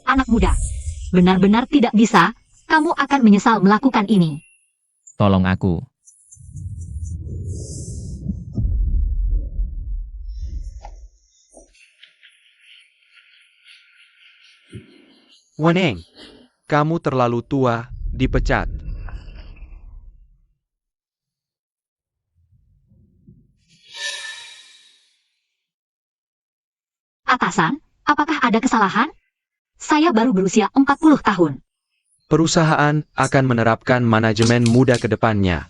anak muda. Benar-benar tidak bisa, kamu akan menyesal melakukan ini. Tolong aku. Weneng, kamu terlalu tua, dipecat. Atasan, apakah ada kesalahan? Saya baru berusia 40 tahun. Perusahaan akan menerapkan manajemen muda ke depannya.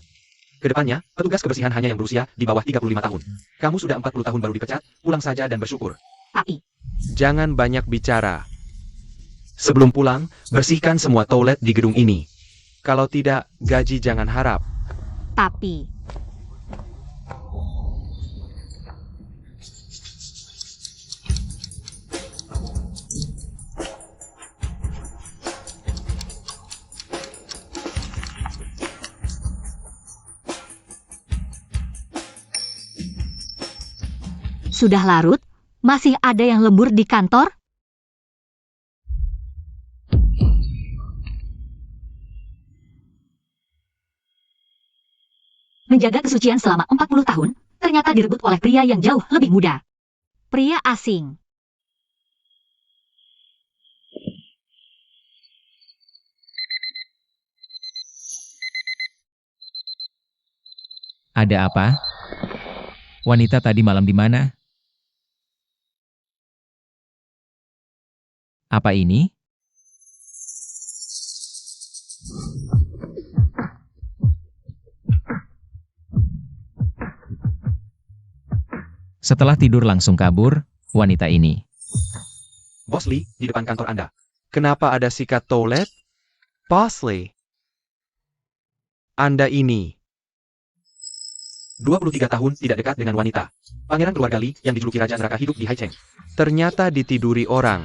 Kedepannya, petugas kebersihan hanya yang berusia di bawah 35 tahun. Kamu sudah 40 tahun baru dipecat, pulang saja dan bersyukur. Tapi, Jangan banyak bicara. Sebelum pulang, bersihkan semua toilet di gedung ini. Kalau tidak, gaji jangan harap. tapi, sudah larut? Masih ada yang lembur di kantor? Menjaga kesucian selama 40 tahun, ternyata direbut oleh pria yang jauh lebih muda. Pria asing. Ada apa? Wanita tadi malam di mana? Apa ini? Setelah tidur langsung kabur, wanita ini. Bos Lee, di depan kantor Anda. Kenapa ada sikat toilet? Boss Lee. Anda ini 23 tahun tidak dekat dengan wanita. Pangeran keluarga Lee yang dijuluki Raja Neraka hidup di Haicheng. Ternyata ditiduri orang.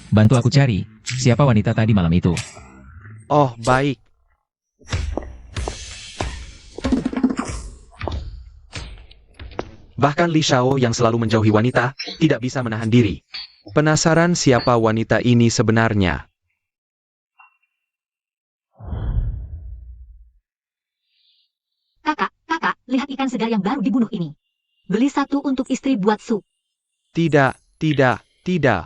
Bantu aku cari, siapa wanita tadi malam itu? Oh, baik. Bahkan Li Xiao yang selalu menjauhi wanita, tidak bisa menahan diri. Penasaran siapa wanita ini sebenarnya? Kakak, lihat ikan segar yang baru dibunuh ini. Beli satu untuk istri buat sup. Tidak.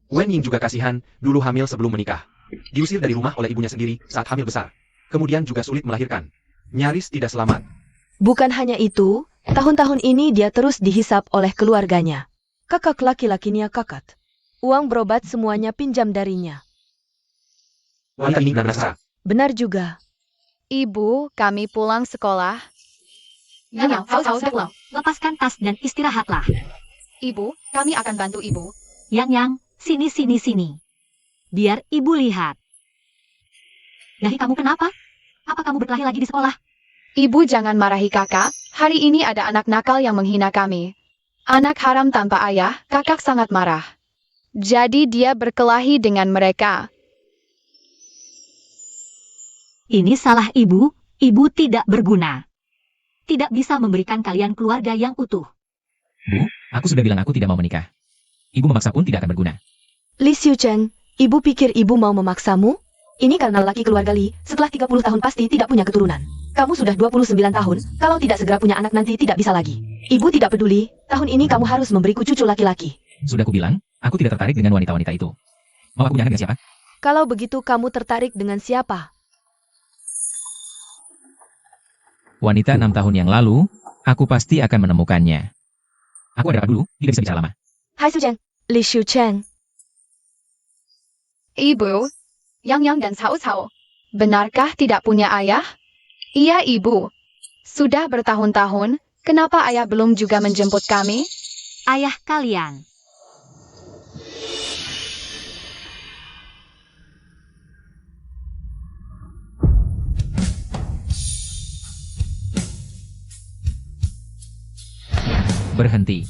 Wen Ying juga kasihan, dulu hamil sebelum menikah. Diusir dari rumah oleh ibunya sendiri saat hamil besar. Kemudian juga sulit melahirkan. Nyaris tidak selamat. Bukan hanya itu, tahun-tahun ini dia terus dihisap oleh keluarganya. Kakak laki-lakinya kakat. Uang berobat semuanya pinjam darinya. Wanita ini benar-benar. Benar juga. Ibu, kami pulang sekolah. Yang pulang. Lepaskan tas dan istirahatlah. Ibu, kami akan bantu ibu. Yang, sini. Biar ibu lihat. Dahi kamu kenapa? Apa kamu berkelahi lagi di sekolah? Ibu jangan marahi kakak, hari ini ada anak nakal yang menghina kami. Anak haram tanpa ayah, kakak sangat marah. Jadi dia berkelahi dengan mereka. Ini salah ibu tidak berguna. Tidak bisa memberikan kalian keluarga yang utuh. Bu, aku sudah bilang aku tidak mau menikah. Ibu memaksa pun tidak akan berguna. Li Xiuchen, ibu pikir ibu mau memaksamu? Ini karena laki keluarga Li, setelah 30 tahun pasti tidak punya keturunan. Kamu sudah 29 tahun, kalau tidak segera punya anak nanti tidak bisa lagi. Ibu tidak peduli, tahun ini kamu harus memberiku cucu laki-laki. Sudah aku bilang, aku tidak tertarik dengan wanita-wanita itu. Mau aku punya anak dengan siapa? Kalau begitu kamu tertarik dengan siapa? Wanita 6 tahun yang lalu, aku pasti akan menemukannya. Aku ada apa dulu, tidak bisa bicara lama. Hai Sujen, Li Xiuchen. Ibu, Yang dan Cao, benarkah tidak punya ayah? Iya ibu. Sudah bertahun-tahun, kenapa ayah belum juga menjemput kami? Ayah kalian. Berhenti.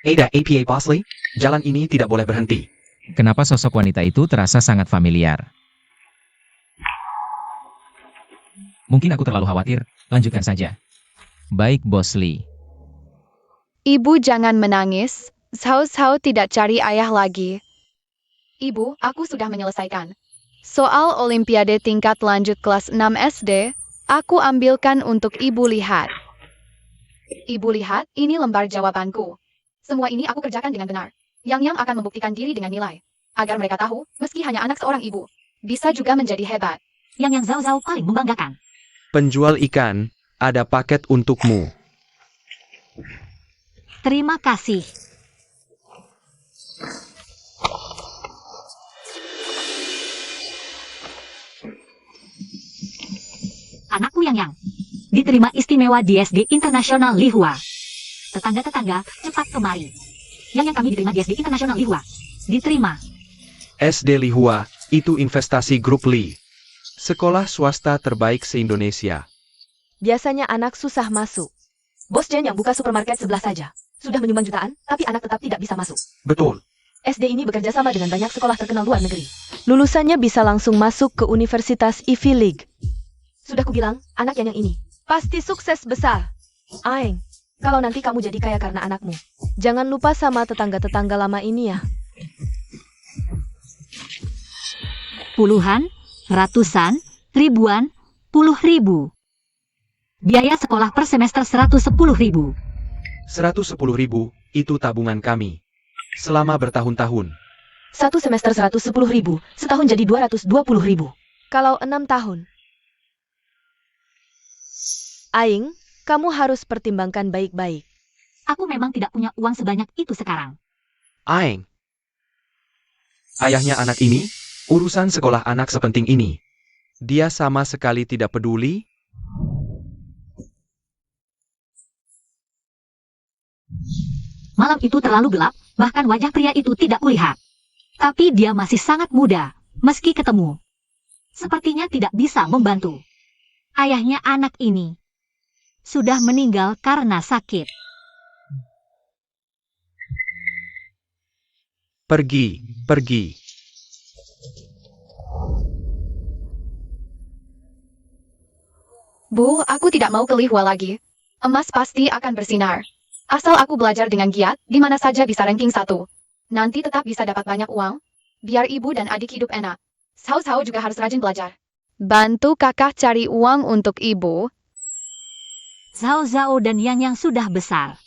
Ada APA Boss Lee, jalan ini tidak boleh berhenti. Kenapa sosok wanita itu terasa sangat familiar? Mungkin aku terlalu khawatir, lanjutkan saja. Baik, Bos Lee. Ibu jangan menangis, Zhao tidak cari ayah lagi. Ibu, aku sudah menyelesaikan. Soal Olimpiade tingkat lanjut kelas 6 SD, aku ambilkan untuk Ibu lihat. Ibu lihat, ini lembar jawabanku. Semua ini aku kerjakan dengan benar. Yang akan membuktikan diri dengan nilai. Agar mereka tahu, meski hanya anak seorang ibu, bisa juga menjadi hebat. Yang Zhao paling membanggakan. Penjual ikan, ada paket untukmu. Terima kasih. Anakku Yang diterima istimewa di SD Internasional Lihua. Tetangga-tetangga, cepat kemari. Yang kami diterima di SD Internasional Lihua. Diterima. SD Lihua, itu investasi grup Li. Sekolah swasta terbaik se-Indonesia. Biasanya anak susah masuk. Bos Jen yang buka supermarket sebelah saja. Sudah menyumbang jutaan, tapi anak tetap tidak bisa masuk. Betul. SD ini bekerja sama dengan banyak sekolah terkenal luar negeri. Lulusannya bisa langsung masuk ke Universitas Ivy League. Sudah kubilang, anak yang ini pasti sukses besar. Aing, kalau nanti kamu jadi kaya karena anakmu, jangan lupa sama tetangga-tetangga lama ini ya. Puluhan, ratusan, ribuan, 10.000. Biaya sekolah per semester 110.000. 110.000, itu tabungan kami. Selama bertahun-tahun. Satu semester 110.000, setahun jadi 220.000. Kalau 6 tahun. Aing, kamu harus pertimbangkan baik-baik. Aku memang tidak punya uang sebanyak itu sekarang. Aing. Ayahnya anak ini, urusan sekolah anak sepenting ini. Dia sama sekali tidak peduli. Malam itu terlalu gelap, bahkan wajah pria itu tidak kulihat. Tapi dia masih sangat muda, meski ketemu. Sepertinya tidak bisa membantu. Ayahnya anak ini sudah meninggal karena sakit. Pergi. Bu, aku tidak mau ke Lihua lagi. Emas pasti akan bersinar. Asal aku belajar dengan giat, di mana saja bisa ranking 1. Nanti tetap bisa dapat banyak uang. Biar ibu dan adik hidup enak. Zhao juga harus rajin belajar. Bantu kakak cari uang untuk ibu. Zhao dan Yang sudah besar.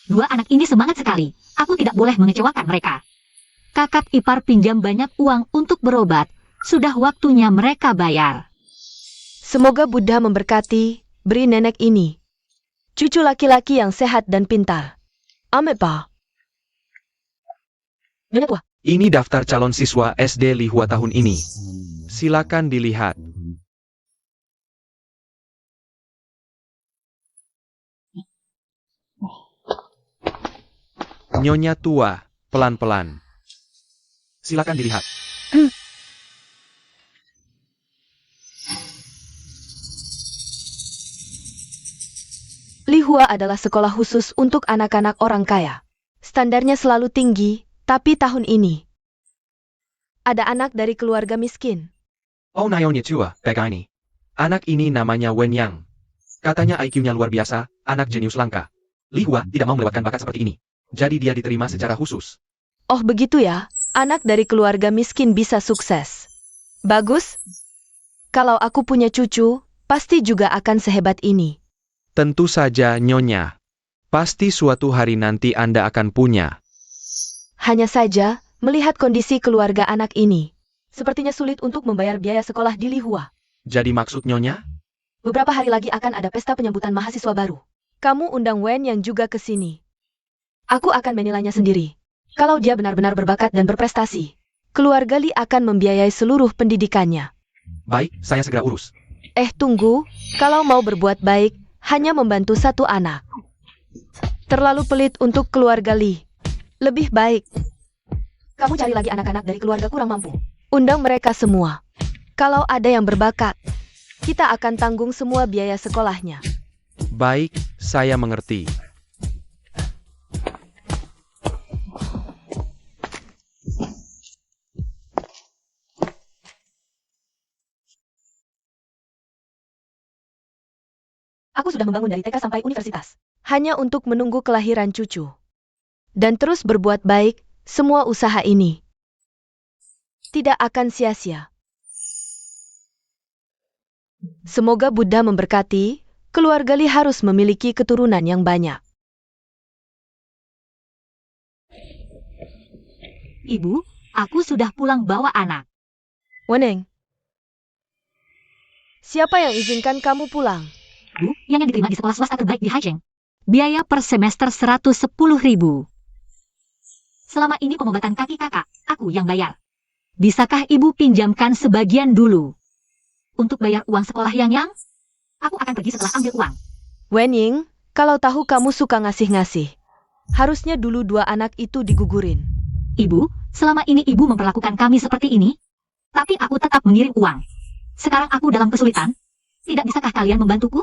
Dua anak ini semangat sekali. Aku tidak boleh mengecewakan mereka. Kakak ipar pinjam banyak uang untuk berobat. Sudah waktunya mereka bayar. Semoga Buddha memberkati, beri nenek ini cucu laki-laki yang sehat dan pintar. Amin, Pak. Nyonya tua. Ini daftar calon siswa SD Lihua tahun ini. Silakan dilihat. Nyonya tua, pelan-pelan. Silakan dilihat. Lihua adalah sekolah khusus untuk anak-anak orang kaya. Standarnya selalu tinggi, tapi tahun ini ada anak dari keluarga miskin. Oh Nyonya tua, ini. Anak ini namanya Wen Yang. Katanya IQ-nya luar biasa, anak jenius langka. Lihua tidak mau melewatkan bakat seperti ini. Jadi dia diterima secara khusus. Oh begitu ya, anak dari keluarga miskin bisa sukses. Bagus. Kalau aku punya cucu, pasti juga akan sehebat ini. Tentu saja Nyonya. Pasti suatu hari nanti Anda akan punya. Hanya saja, melihat kondisi keluarga anak ini, sepertinya sulit untuk membayar biaya sekolah di Lihua. Jadi maksud Nyonya? Beberapa hari lagi akan ada pesta penyambutan mahasiswa baru. Kamu undang Wen yang juga ke sini. Aku akan menilainya sendiri. Kalau dia benar-benar berbakat dan berprestasi, keluarga Li akan membiayai seluruh pendidikannya. Baik, saya segera urus. Tunggu, kalau mau berbuat baik, hanya membantu satu anak. Terlalu pelit untuk keluarga Li. Lebih baik kamu cari lagi anak-anak dari keluarga kurang mampu. Undang mereka semua. Kalau ada yang berbakat, kita akan tanggung semua biaya sekolahnya. Baik, saya mengerti. Aku sudah membangun dari TK sampai universitas. Hanya untuk menunggu kelahiran cucu. Dan terus berbuat baik, semua usaha ini tidak akan sia-sia. Semoga Buddha memberkati, keluarga Lee harus memiliki keturunan yang banyak. Ibu, aku sudah pulang bawa anak. Weneng, siapa yang izinkan kamu pulang? Bu, yang diterima di sekolah swasta terbaik di Haicheng. Biaya per semester 110.000. Selama ini pengobatan kaki kakak, aku yang bayar. Bisakah ibu pinjamkan sebagian dulu? Untuk bayar uang sekolah Yang, aku akan pergi setelah ambil uang. Wenying, kalau tahu kamu suka ngasih-ngasih, harusnya dulu 2 anak itu digugurin. Ibu, selama ini ibu memperlakukan kami seperti ini, tapi aku tetap mengirim uang. Sekarang aku dalam kesulitan. Tidak bisakah kalian membantuku?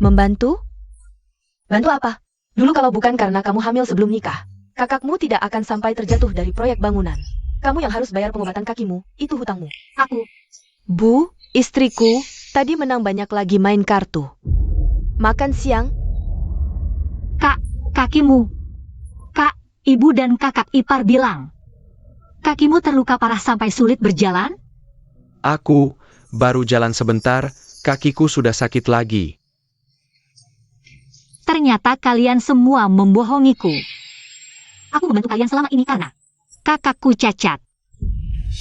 Membantu? Bantu apa? Dulu kalau bukan karena kamu hamil sebelum nikah, kakakmu tidak akan sampai terjatuh dari proyek bangunan. Kamu yang harus bayar pengobatan kakimu, itu hutangmu. Aku. Bu, istriku, tadi menang banyak lagi main kartu. Makan siang? Kakimu. Kak, ibu dan kakak ipar bilang. Kakimu terluka parah sampai sulit berjalan? Aku baru jalan sebentar, kakiku sudah sakit lagi. Ternyata kalian semua membohongiku. Aku membantu kalian selama ini karena kakakku cacat.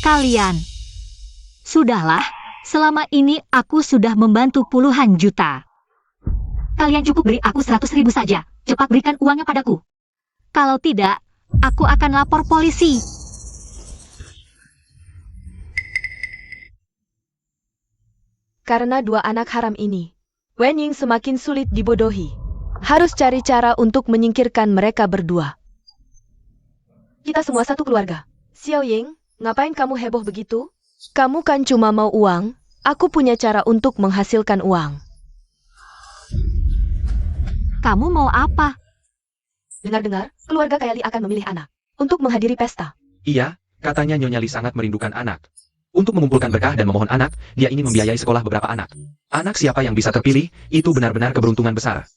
Kalian. Sudahlah, selama ini aku sudah membantu puluhan juta. Kalian cukup beri aku 100.000 saja. Cepat berikan uangnya padaku. Kalau tidak, aku akan lapor polisi. Karena 2 anak haram ini, Wenying semakin sulit dibodohi. Harus cari cara untuk menyingkirkan mereka berdua. Kita semua satu keluarga. Xiao Ying, ngapain kamu heboh begitu? Kamu kan cuma mau uang, aku punya cara untuk menghasilkan uang. Kamu mau apa? Dengar-dengar, keluarga kaya Lee akan memilih anak untuk menghadiri pesta. Iya, katanya Nyonya Lee sangat merindukan anak. Untuk mengumpulkan berkah dan memohon anak, dia ingin membiayai sekolah beberapa anak. Anak siapa yang bisa terpilih, itu benar-benar keberuntungan besar.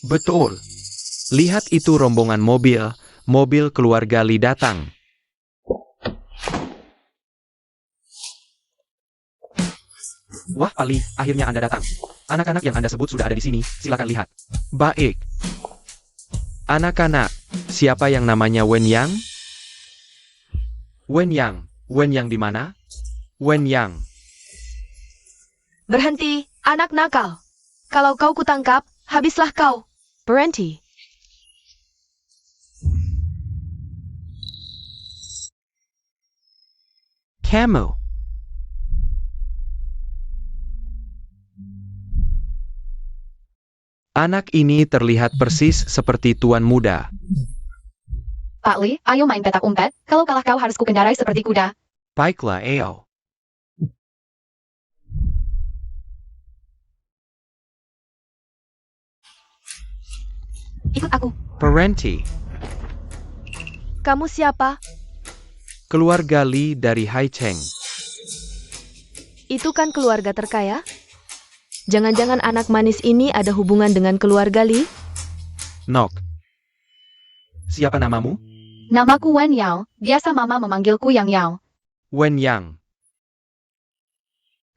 Betul. Lihat itu rombongan mobil keluarga Lee datang. Wah, Pak Lee, akhirnya Anda datang. Anak-anak yang Anda sebut sudah ada di sini, silakan lihat. Baik. Anak-anak, siapa yang namanya Wen Yang? Wen Yang di mana? Wen Yang. Berhenti, anak nakal. Kalau kau kutangkap, habislah kau. Berhenti. Kamu. Anak ini terlihat persis seperti tuan muda. Pak Lee, ayo main petak umpet. Kalau kalah kau harus kukendarai seperti kuda. Baiklah, ayo. Ikut aku. Parenti, Kamu siapa? keluarga Lee dari Haicheng. Itu kan keluarga terkaya? Jangan-jangan anak manis ini ada hubungan dengan keluarga Lee? Nok. Siapa namamu? Namaku Wen Yao. Biasa mama memanggilku Yang Yao. Wen Yang.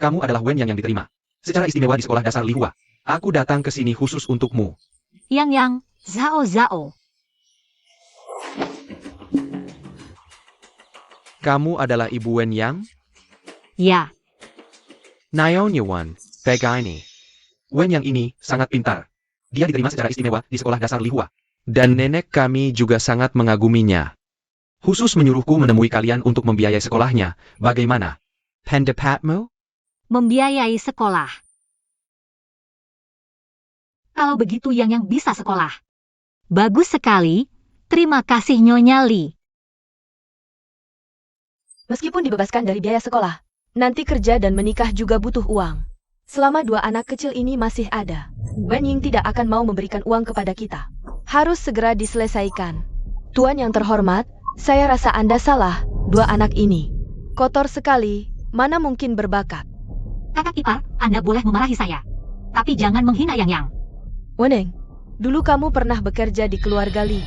Kamu adalah Wen Yang diterima secara istimewa di sekolah dasar Lihua. Aku datang ke sini khusus untukmu. Yang, Zhao. Kamu adalah ibu Wen Yang? Ya, Naonya Wan, Pega ini. Wen Yang ini sangat pintar. Dia diterima secara istimewa di sekolah dasar Lihua. Dan nenek kami juga sangat mengaguminya. Khusus menyuruhku menemui kalian untuk membiayai sekolahnya. Bagaimana? Pendapatmu? membiayai sekolah. Kalau begitu yang bisa sekolah. Bagus sekali. Terima kasih Nyonya Lee. Meskipun dibebaskan dari biaya sekolah, nanti kerja dan menikah juga butuh uang. Selama 2 anak kecil ini masih ada, Wen Ying tidak akan mau memberikan uang kepada kita. Harus segera diselesaikan. Tuan yang terhormat, saya rasa Anda salah. 2 anak ini kotor sekali, mana mungkin berbakat. Kakak ipar, Anda boleh memarahi saya. Tapi jangan menghina Yang. Weneng, dulu kamu pernah bekerja di keluarga Li.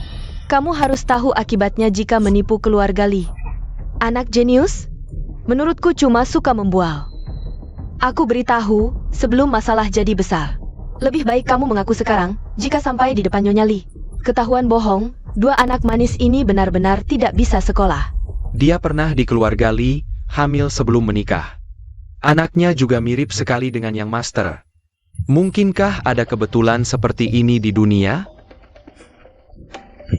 Kamu harus tahu akibatnya jika menipu keluarga Li. Anak jenius? Menurutku cuma suka membual. Aku beritahu sebelum masalah jadi besar. Lebih baik kamu mengaku sekarang, jika sampai di depan Nyonya Li. Ketahuan bohong, dua anak manis ini benar-benar tidak bisa sekolah. Dia pernah di keluarga Li, hamil sebelum menikah. Anaknya juga mirip sekali dengan yang master. Mungkinkah ada kebetulan seperti ini di dunia?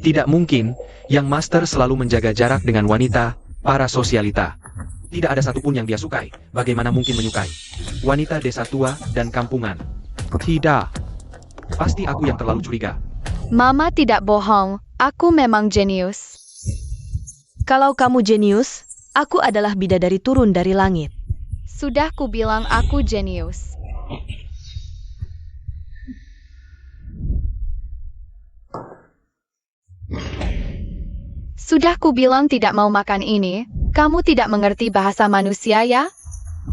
Tidak mungkin, yang master selalu menjaga jarak dengan wanita, para sosialita. Tidak ada satupun yang dia sukai, bagaimana mungkin menyukai wanita desa tua dan kampungan? Tidak. Pasti aku yang terlalu curiga. Mama tidak bohong, aku memang jenius. Kalau kamu jenius, aku adalah bidadari turun dari langit. Sudah kubilang aku jenius. Sudah kubilang tidak mau makan ini. Kamu tidak mengerti bahasa manusia ya?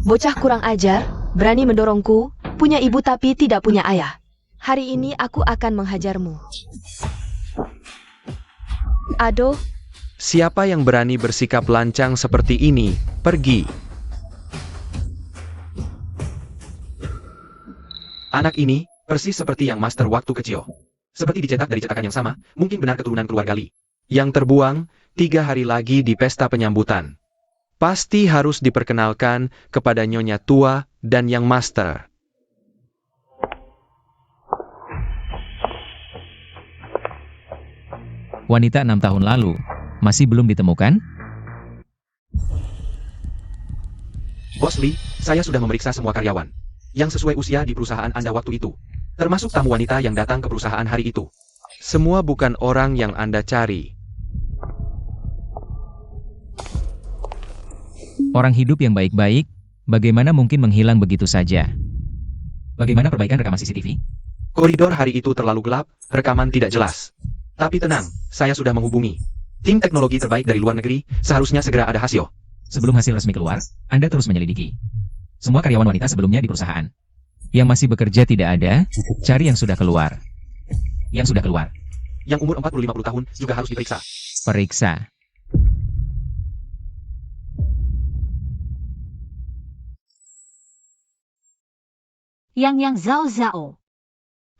Bocah kurang ajar, berani mendorongku, punya ibu tapi tidak punya ayah. Hari ini aku akan menghajarmu. Aduh, Siapa yang berani bersikap lancang seperti ini, pergi. Anak ini, persis seperti yang master waktu kecil. Seperti dicetak dari cetakan yang sama, mungkin benar keturunan keluarga Li. Yang terbuang, 3 hari lagi di pesta penyambutan. Pasti harus diperkenalkan kepada Nyonya tua dan yang master. Wanita 6 tahun lalu, masih belum ditemukan? Bos Li, saya sudah memeriksa semua karyawan yang sesuai usia di perusahaan Anda waktu itu. Termasuk tamu wanita yang datang ke perusahaan hari itu. Semua bukan orang yang Anda cari. Orang hidup yang baik-baik, bagaimana mungkin menghilang begitu saja? Bagaimana perbaikan rekaman CCTV? Koridor hari itu terlalu gelap, rekaman tidak jelas. Tapi tenang, saya sudah menghubungi tim teknologi terbaik dari luar negeri, seharusnya segera ada hasil. Sebelum hasil resmi keluar, Anda terus menyelidiki semua karyawan wanita sebelumnya di perusahaan. Yang masih bekerja tidak ada, cari yang sudah keluar. Yang sudah keluar. Yang umur 40-50 tahun juga harus diperiksa. Periksa. Yang Zhao Zhao.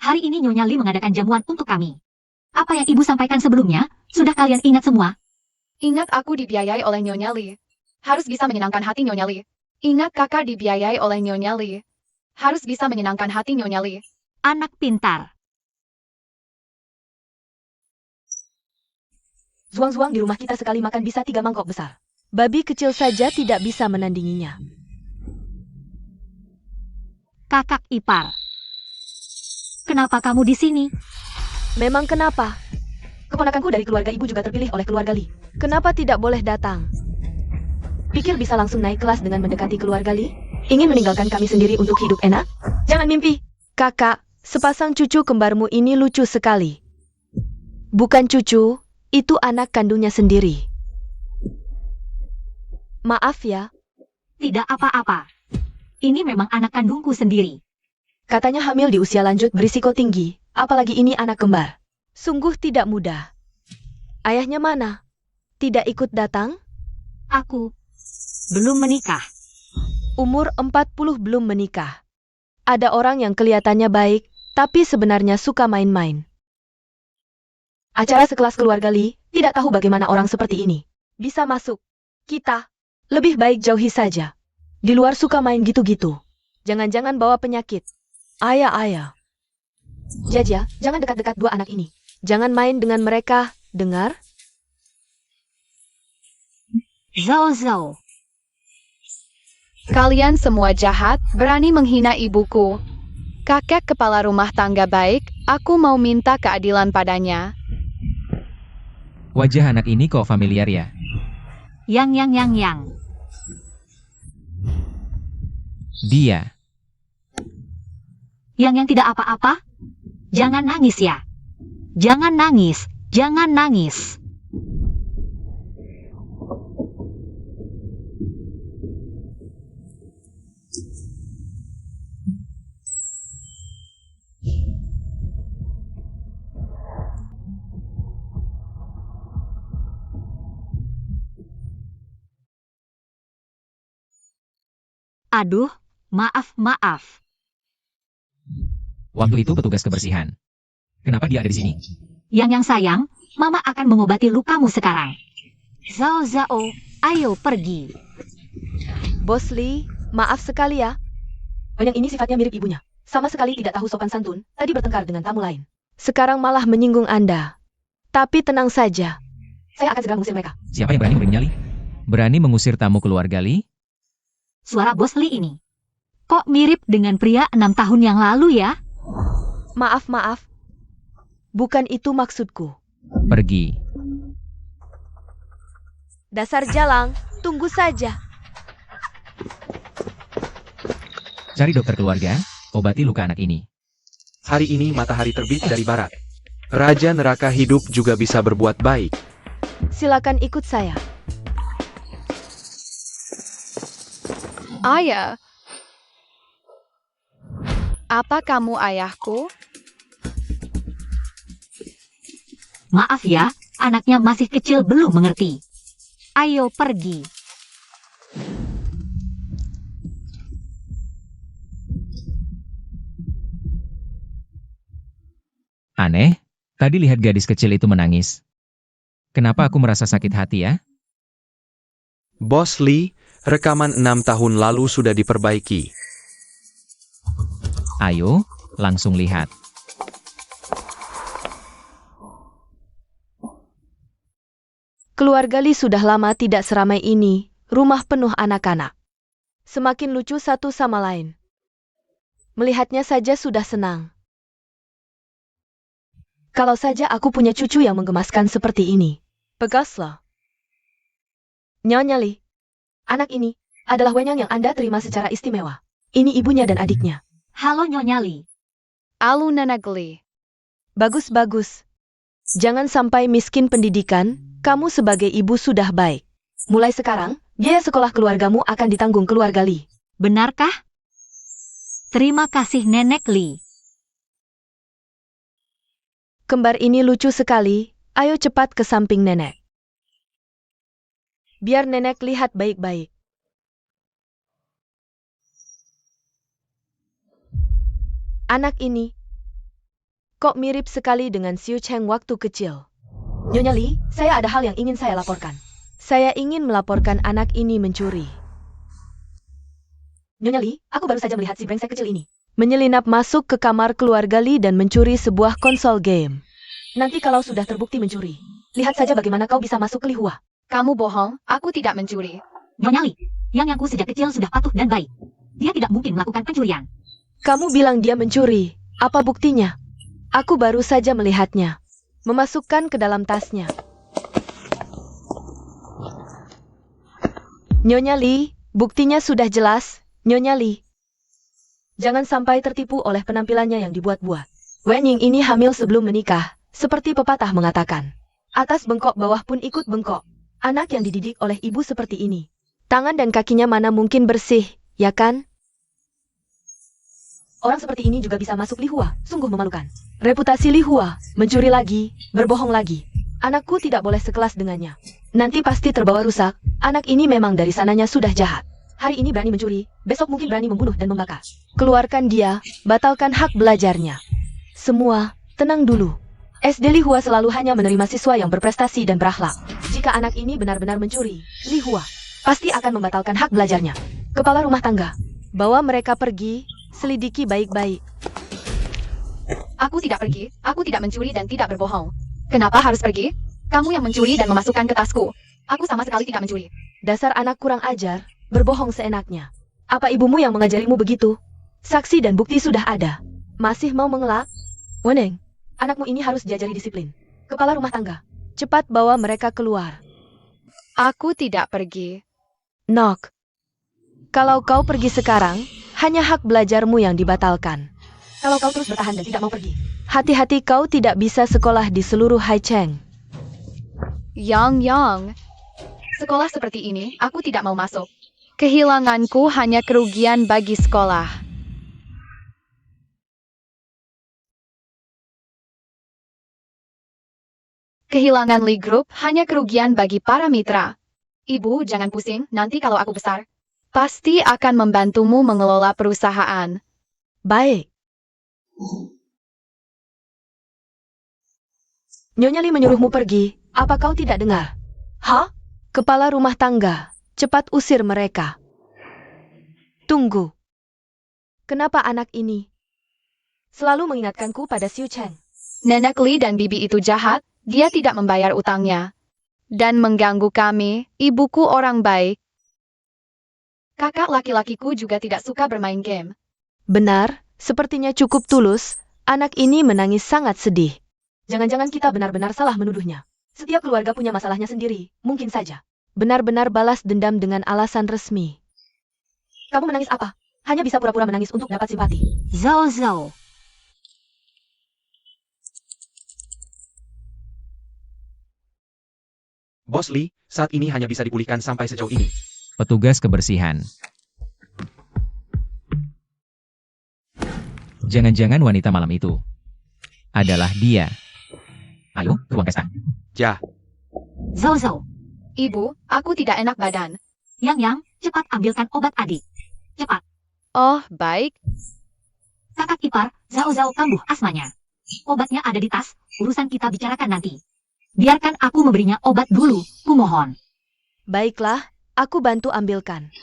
Hari ini Nyonya Li mengadakan jamuan untuk kami. Apa yang ibu sampaikan sebelumnya, sudah kalian ingat semua? Ingat aku dibiayai oleh Nyonya Li. Harus bisa menyenangkan hati Nyonya Li. Ingat kakak dibiayai oleh Nyonya Li. Harus bisa menyenangkan hati Nyonya Li. Anak pintar. zuang-zuang di rumah kita sekali makan bisa 3 mangkok besar. Babi kecil saja tidak bisa menandinginya. Kakak ipar. Kenapa kamu di sini? Memang kenapa? Keponakanku dari keluarga ibu juga terpilih oleh keluarga Li. Kenapa tidak boleh datang? Pikir bisa langsung naik kelas dengan mendekati keluarga Li? Ingin meninggalkan kami sendiri untuk hidup enak? Jangan mimpi. Kakak, sepasang cucu kembarmu ini lucu sekali. Bukan cucu, itu anak kandungnya sendiri. Maaf ya. Tidak apa-apa. Ini memang anak kandungku sendiri. Katanya hamil di usia lanjut berisiko tinggi, apalagi ini anak kembar. Sungguh tidak mudah. Ayahnya mana? Tidak ikut datang? Aku belum menikah. Umur 40 belum menikah. Ada orang yang kelihatannya baik, tapi sebenarnya suka main-main. Acara sekelas keluarga Li, tidak tahu bagaimana orang seperti ini bisa masuk. Kita lebih baik jauhi saja. Di luar suka main gitu-gitu. Jangan-jangan bawa penyakit. Ayah. Jaja, jangan dekat-dekat dua anak ini. Jangan main dengan mereka, dengar? Zhao Zhao. Kalian semua jahat, berani menghina ibuku. Kakek kepala rumah tangga baik, aku mau minta keadilan padanya. Wajah anak ini kok familiar ya? Yang. Dia. Yang tidak apa-apa? Jangan nangis ya. Jangan nangis. Aduh, maaf. Waktu itu petugas kebersihan. Kenapa dia ada di sini? Yang sayang, Mama akan mengobati lukamu sekarang. Zhao, ayo pergi. Bos Lee, maaf sekali ya. Yang ini sifatnya mirip ibunya. Sama sekali tidak tahu sopan santun, tadi bertengkar dengan tamu lain. Sekarang malah menyinggung Anda. Tapi tenang saja. Saya akan segera mengusir mereka. Siapa yang berani memberi nyali? Berani mengusir tamu keluarga Lee? Suara Bos Lee ini. Kok mirip dengan pria 6 tahun yang lalu ya? Maaf. Bukan itu maksudku. Pergi. Dasar jalang, tunggu saja. Cari dokter keluarga, obati luka anak ini. Hari ini matahari terbit dari barat. Raja neraka hidup juga bisa berbuat baik. Silakan ikut saya. Ayah. Apa kamu ayahku? Maaf ya, anaknya masih kecil belum mengerti. Ayo pergi. Aneh, tadi lihat gadis kecil itu menangis. Kenapa aku merasa sakit hati ya? Bos Lee, rekaman 6 tahun lalu sudah diperbaiki. Ayo, langsung lihat. Keluarga Lee sudah lama tidak seramai ini, rumah penuh anak-anak. Semakin lucu satu sama lain. Melihatnya saja sudah senang. Kalau saja aku punya cucu yang menggemaskan seperti ini. Pegaslah. Nyonya Lee, anak ini adalah wenyang yang Anda terima secara istimewa. Ini ibunya dan adiknya. Halo Nyonya Lee. Alu Nenek Lee. Bagus. Jangan sampai miskin pendidikan, kamu sebagai ibu sudah baik. Mulai sekarang, biaya sekolah keluargamu akan ditanggung keluarga Lee. Benarkah? Terima kasih Nenek Lee. Kembar ini lucu sekali, ayo cepat ke samping nenek. Biar nenek lihat baik-baik. Anak ini, kok mirip sekali dengan Xiu Cheng waktu kecil. Nyonya Lee, saya ada hal yang ingin saya laporkan. Saya ingin melaporkan anak ini mencuri. Nyonya Lee, aku baru saja melihat si brengsek kecil ini menyelinap masuk ke kamar keluarga Lee dan mencuri sebuah konsol game. Nanti kalau sudah terbukti mencuri, lihat saja bagaimana kau bisa masuk ke Lihua. Kamu bohong, aku tidak mencuri. Nyonya Lee, Yangku sejak kecil sudah patuh dan baik. Dia tidak mungkin melakukan pencurian. Kamu bilang dia mencuri, apa buktinya? Aku baru saja melihatnya. Memasukkan ke dalam tasnya. Nyonya Lee, buktinya sudah jelas, Nyonya Lee. Jangan sampai tertipu oleh penampilannya yang dibuat-buat. Wen Ying ini hamil sebelum menikah, seperti pepatah mengatakan. Atas bengkok bawah pun ikut bengkok. Anak yang dididik oleh ibu seperti ini. Tangan dan kakinya mana mungkin bersih, ya kan? Orang seperti ini juga bisa masuk Lihua, sungguh memalukan. Reputasi Lihua, mencuri lagi, berbohong lagi. Anakku tidak boleh sekelas dengannya. Nanti pasti terbawa rusak, anak ini memang dari sananya sudah jahat. Hari ini berani mencuri, besok mungkin berani membunuh dan membakar. Keluarkan dia, batalkan hak belajarnya. Semua, tenang dulu. SD Lihua selalu hanya menerima siswa yang berprestasi dan berakhlak. Jika anak ini benar-benar mencuri, Lihua pasti akan membatalkan hak belajarnya. Kepala rumah tangga, bawa mereka pergi, selidiki baik-baik. Aku tidak pergi, aku tidak mencuri dan tidak berbohong. Kenapa harus pergi? Kamu yang mencuri dan memasukkan ke tasku. Aku sama sekali tidak mencuri. Dasar anak kurang ajar, berbohong seenaknya. Apa ibumu yang mengajarimu begitu? Saksi dan bukti sudah ada. Masih mau mengelak? Weneng, anakmu ini harus diajari disiplin. Kepala rumah tangga, cepat bawa mereka keluar. Aku tidak pergi. Nok, kalau kau pergi sekarang, hanya hak belajarmu yang dibatalkan. Kalau kau terus bertahan dan tidak mau pergi, hati-hati kau tidak bisa sekolah di seluruh Haicheng. Yang. Sekolah seperti ini, aku tidak mau masuk. Kehilanganku hanya kerugian bagi sekolah. Kehilangan Lee Group hanya kerugian bagi para mitra. Ibu, jangan pusing, nanti kalau aku besar, pasti akan membantumu mengelola perusahaan. Baik. Nyonya Li menyuruhmu pergi. Apa kau tidak dengar? Hah? Kepala rumah tangga. Cepat usir mereka. Tunggu. Kenapa anak ini selalu mengingatkanku pada Xiu Chen? Nenek Li dan bibi itu jahat, dia tidak membayar utangnya. Dan mengganggu kami, ibuku orang baik. Kakak laki-lakiku juga tidak suka bermain game. Benar, sepertinya cukup tulus. Anak ini menangis sangat sedih. Jangan-jangan kita benar-benar salah menuduhnya. Setiap keluarga punya masalahnya sendiri, mungkin saja. Benar-benar balas dendam dengan alasan resmi. Kamu menangis apa? Hanya bisa pura-pura menangis untuk dapat simpati. Zhao Zhao. Bos Li, saat ini hanya bisa dipulihkan sampai sejauh ini. Petugas kebersihan. Jangan-jangan wanita malam itu adalah dia. Ayo, ke ruang pesta. Ya, Zhao Zhao. Ibu, aku tidak enak badan. Yang, cepat ambilkan obat adik. Cepat. Oh, baik. Kakak ipar, Zhao Zhao kambuh asmanya. Obatnya ada di tas, urusan kita bicarakan nanti. Biarkan aku memberinya obat dulu, kumohon. Baiklah, aku bantu ambilkan.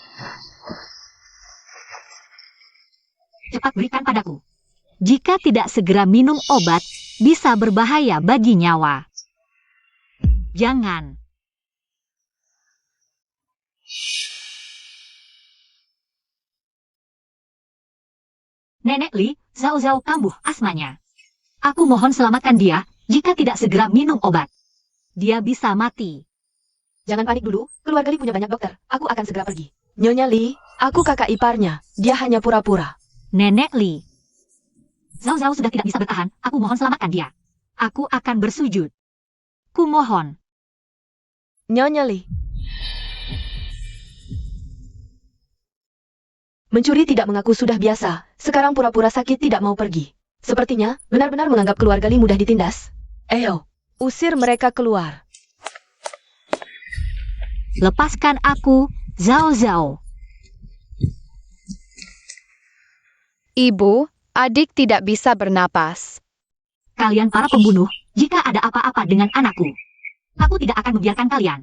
Cepat berikan padaku. Jika tidak segera minum obat, bisa berbahaya bagi nyawa. Jangan. Nenek Li, Zhao Zhao kambuh asmanya. Aku mohon selamatkan dia, jika tidak segera minum obat. Dia bisa mati. Jangan panik dulu, keluarga Li punya banyak dokter. Aku akan segera pergi. Nyonya Li, aku kakak iparnya. Dia hanya pura-pura. Nenek Li. Zhao Zhao sudah tidak bisa bertahan, aku mohon selamatkan dia. Aku akan bersujud. Kumohon. Nyonya Li. Mencuri tidak mengaku sudah biasa, sekarang pura-pura sakit tidak mau pergi. Sepertinya, benar-benar menganggap keluarga Li mudah ditindas. Ayo, usir mereka keluar. Lepaskan aku, Zhao Zhao. Ibu, adik tidak bisa bernapas. Kalian para pembunuh, jika ada apa-apa dengan anakku, aku tidak akan membiarkan kalian.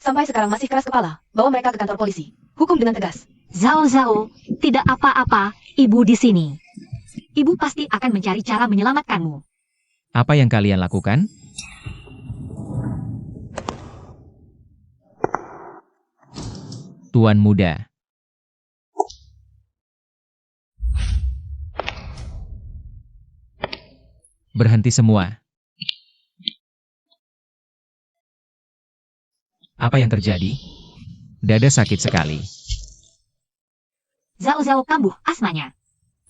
Sampai sekarang masih keras kepala, bawa mereka ke kantor polisi. Hukum dengan tegas. Zhao Zhao, tidak apa-apa, ibu di sini. Ibu pasti akan mencari cara menyelamatkanmu. Apa yang kalian lakukan? Tuan muda. Berhenti semua. Apa yang terjadi? Dada sakit sekali. Zhao Zhao kambuh asmanya.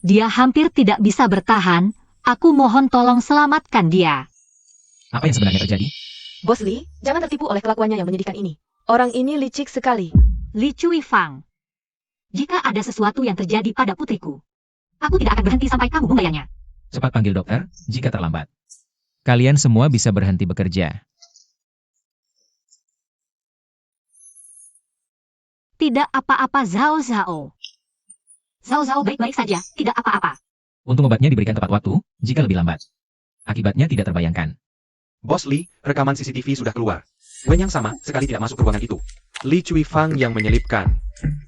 Dia hampir tidak bisa bertahan, aku mohon tolong selamatkan dia. Apa yang sebenarnya terjadi? Bos Li, jangan tertipu oleh kelakuannya yang menyedihkan ini. Orang ini licik sekali. Li Cui Fang. Jika ada sesuatu yang terjadi pada putriku, aku tidak akan berhenti sampai kamu membayarnya. Cepat panggil dokter, jika terlambat. Kalian semua bisa berhenti bekerja. Tidak apa-apa Zhao Zhao. Zhao Zhao baik-baik saja, tidak apa-apa. Untung obatnya diberikan tepat waktu, jika lebih lambat. Akibatnya tidak terbayangkan. Bos Li, rekaman CCTV sudah keluar. Wen yang sama sekali tidak masuk ke ruangan itu. Li Cui Fang yang menyelipkan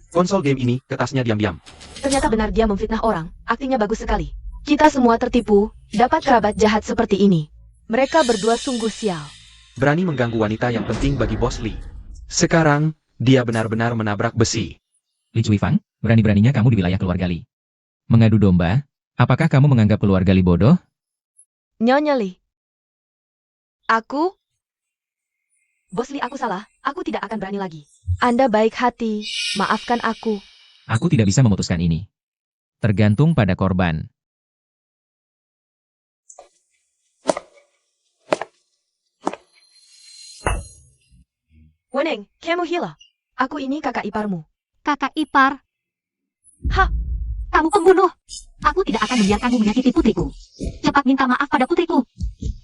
konsol game ini ke tasnya diam-diam. Ternyata benar dia memfitnah orang, aktingnya bagus sekali. Kita semua tertipu, dapat kerabat jahat seperti ini. Mereka berdua sungguh sial. Berani mengganggu wanita yang penting bagi Bos Li. Sekarang, dia benar-benar menabrak besi. Li Cui Fang, berani-beraninya kamu di wilayah keluarga Li. Mengadu domba, apakah kamu menganggap keluarga Li bodoh? Nyonya Li. Aku? Bos Li, aku salah. Aku tidak akan berani lagi. Anda baik hati. Maafkan aku. Aku tidak bisa memutuskan ini. Tergantung pada korban. Weneng, kamu hilang. Aku ini kakak iparmu. Kakak ipar. Hah? Kamu pembunuh. Aku tidak akan membiarkanmu menyakiti putriku. Cepat minta maaf pada putriku.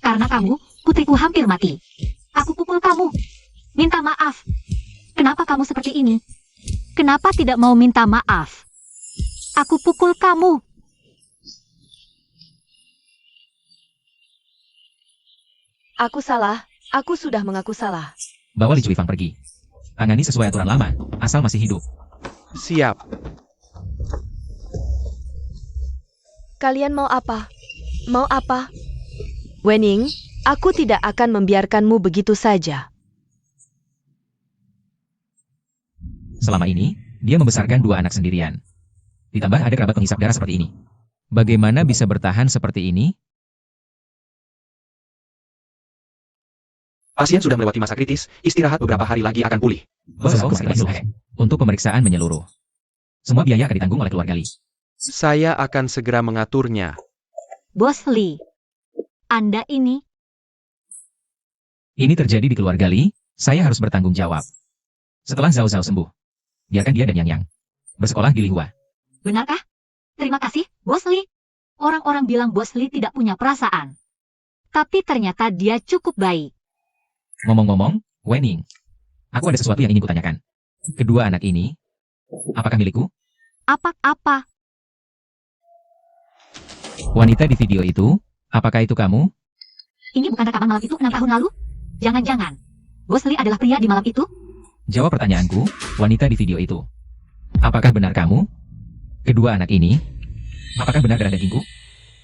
Karena kamu, putriku hampir mati. Aku pukul kamu. Minta maaf. Kenapa kamu seperti ini? Kenapa tidak mau minta maaf? Aku pukul kamu. Aku salah. Aku sudah mengaku salah. Bawa Li Cuifang pergi. Tangani sesuai aturan lama, asal masih hidup. Siap. Kalian mau apa? Mau apa? Wening, aku tidak akan membiarkanmu begitu saja. Selama ini, dia membesarkan 2 anak sendirian. Ditambah ada kerabat penghisap darah seperti ini. Bagaimana bisa bertahan seperti ini? Pasien sudah melewati masa kritis, istirahat beberapa hari lagi akan pulih. Untuk pemeriksaan menyeluruh. Semua biaya akan ditanggung oleh keluarga Li. Saya akan segera mengaturnya. Bos Li, Anda ini Ini terjadi di keluarga Li, saya harus bertanggung jawab. Setelah Zhao Zhao sembuh, biarkan dia dan Yang Yang bersekolah di Lihua. benarkah? Terima kasih, Bos Li. Orang-orang bilang Bos Li tidak punya perasaan. Tapi ternyata dia cukup baik. Ngomong-ngomong, Wening, aku ada sesuatu yang ingin kutanyakan. Kedua anak ini, apakah milikku? Apa-apa? Wanita di video itu, apakah itu kamu? Ini bukan rekaman malam itu 6 tahun lalu? Jangan-jangan. Bos Li adalah pria di malam itu? Jawab pertanyaanku, wanita di video itu. Apakah benar kamu? Kedua anak ini, apakah benar darah dagingku?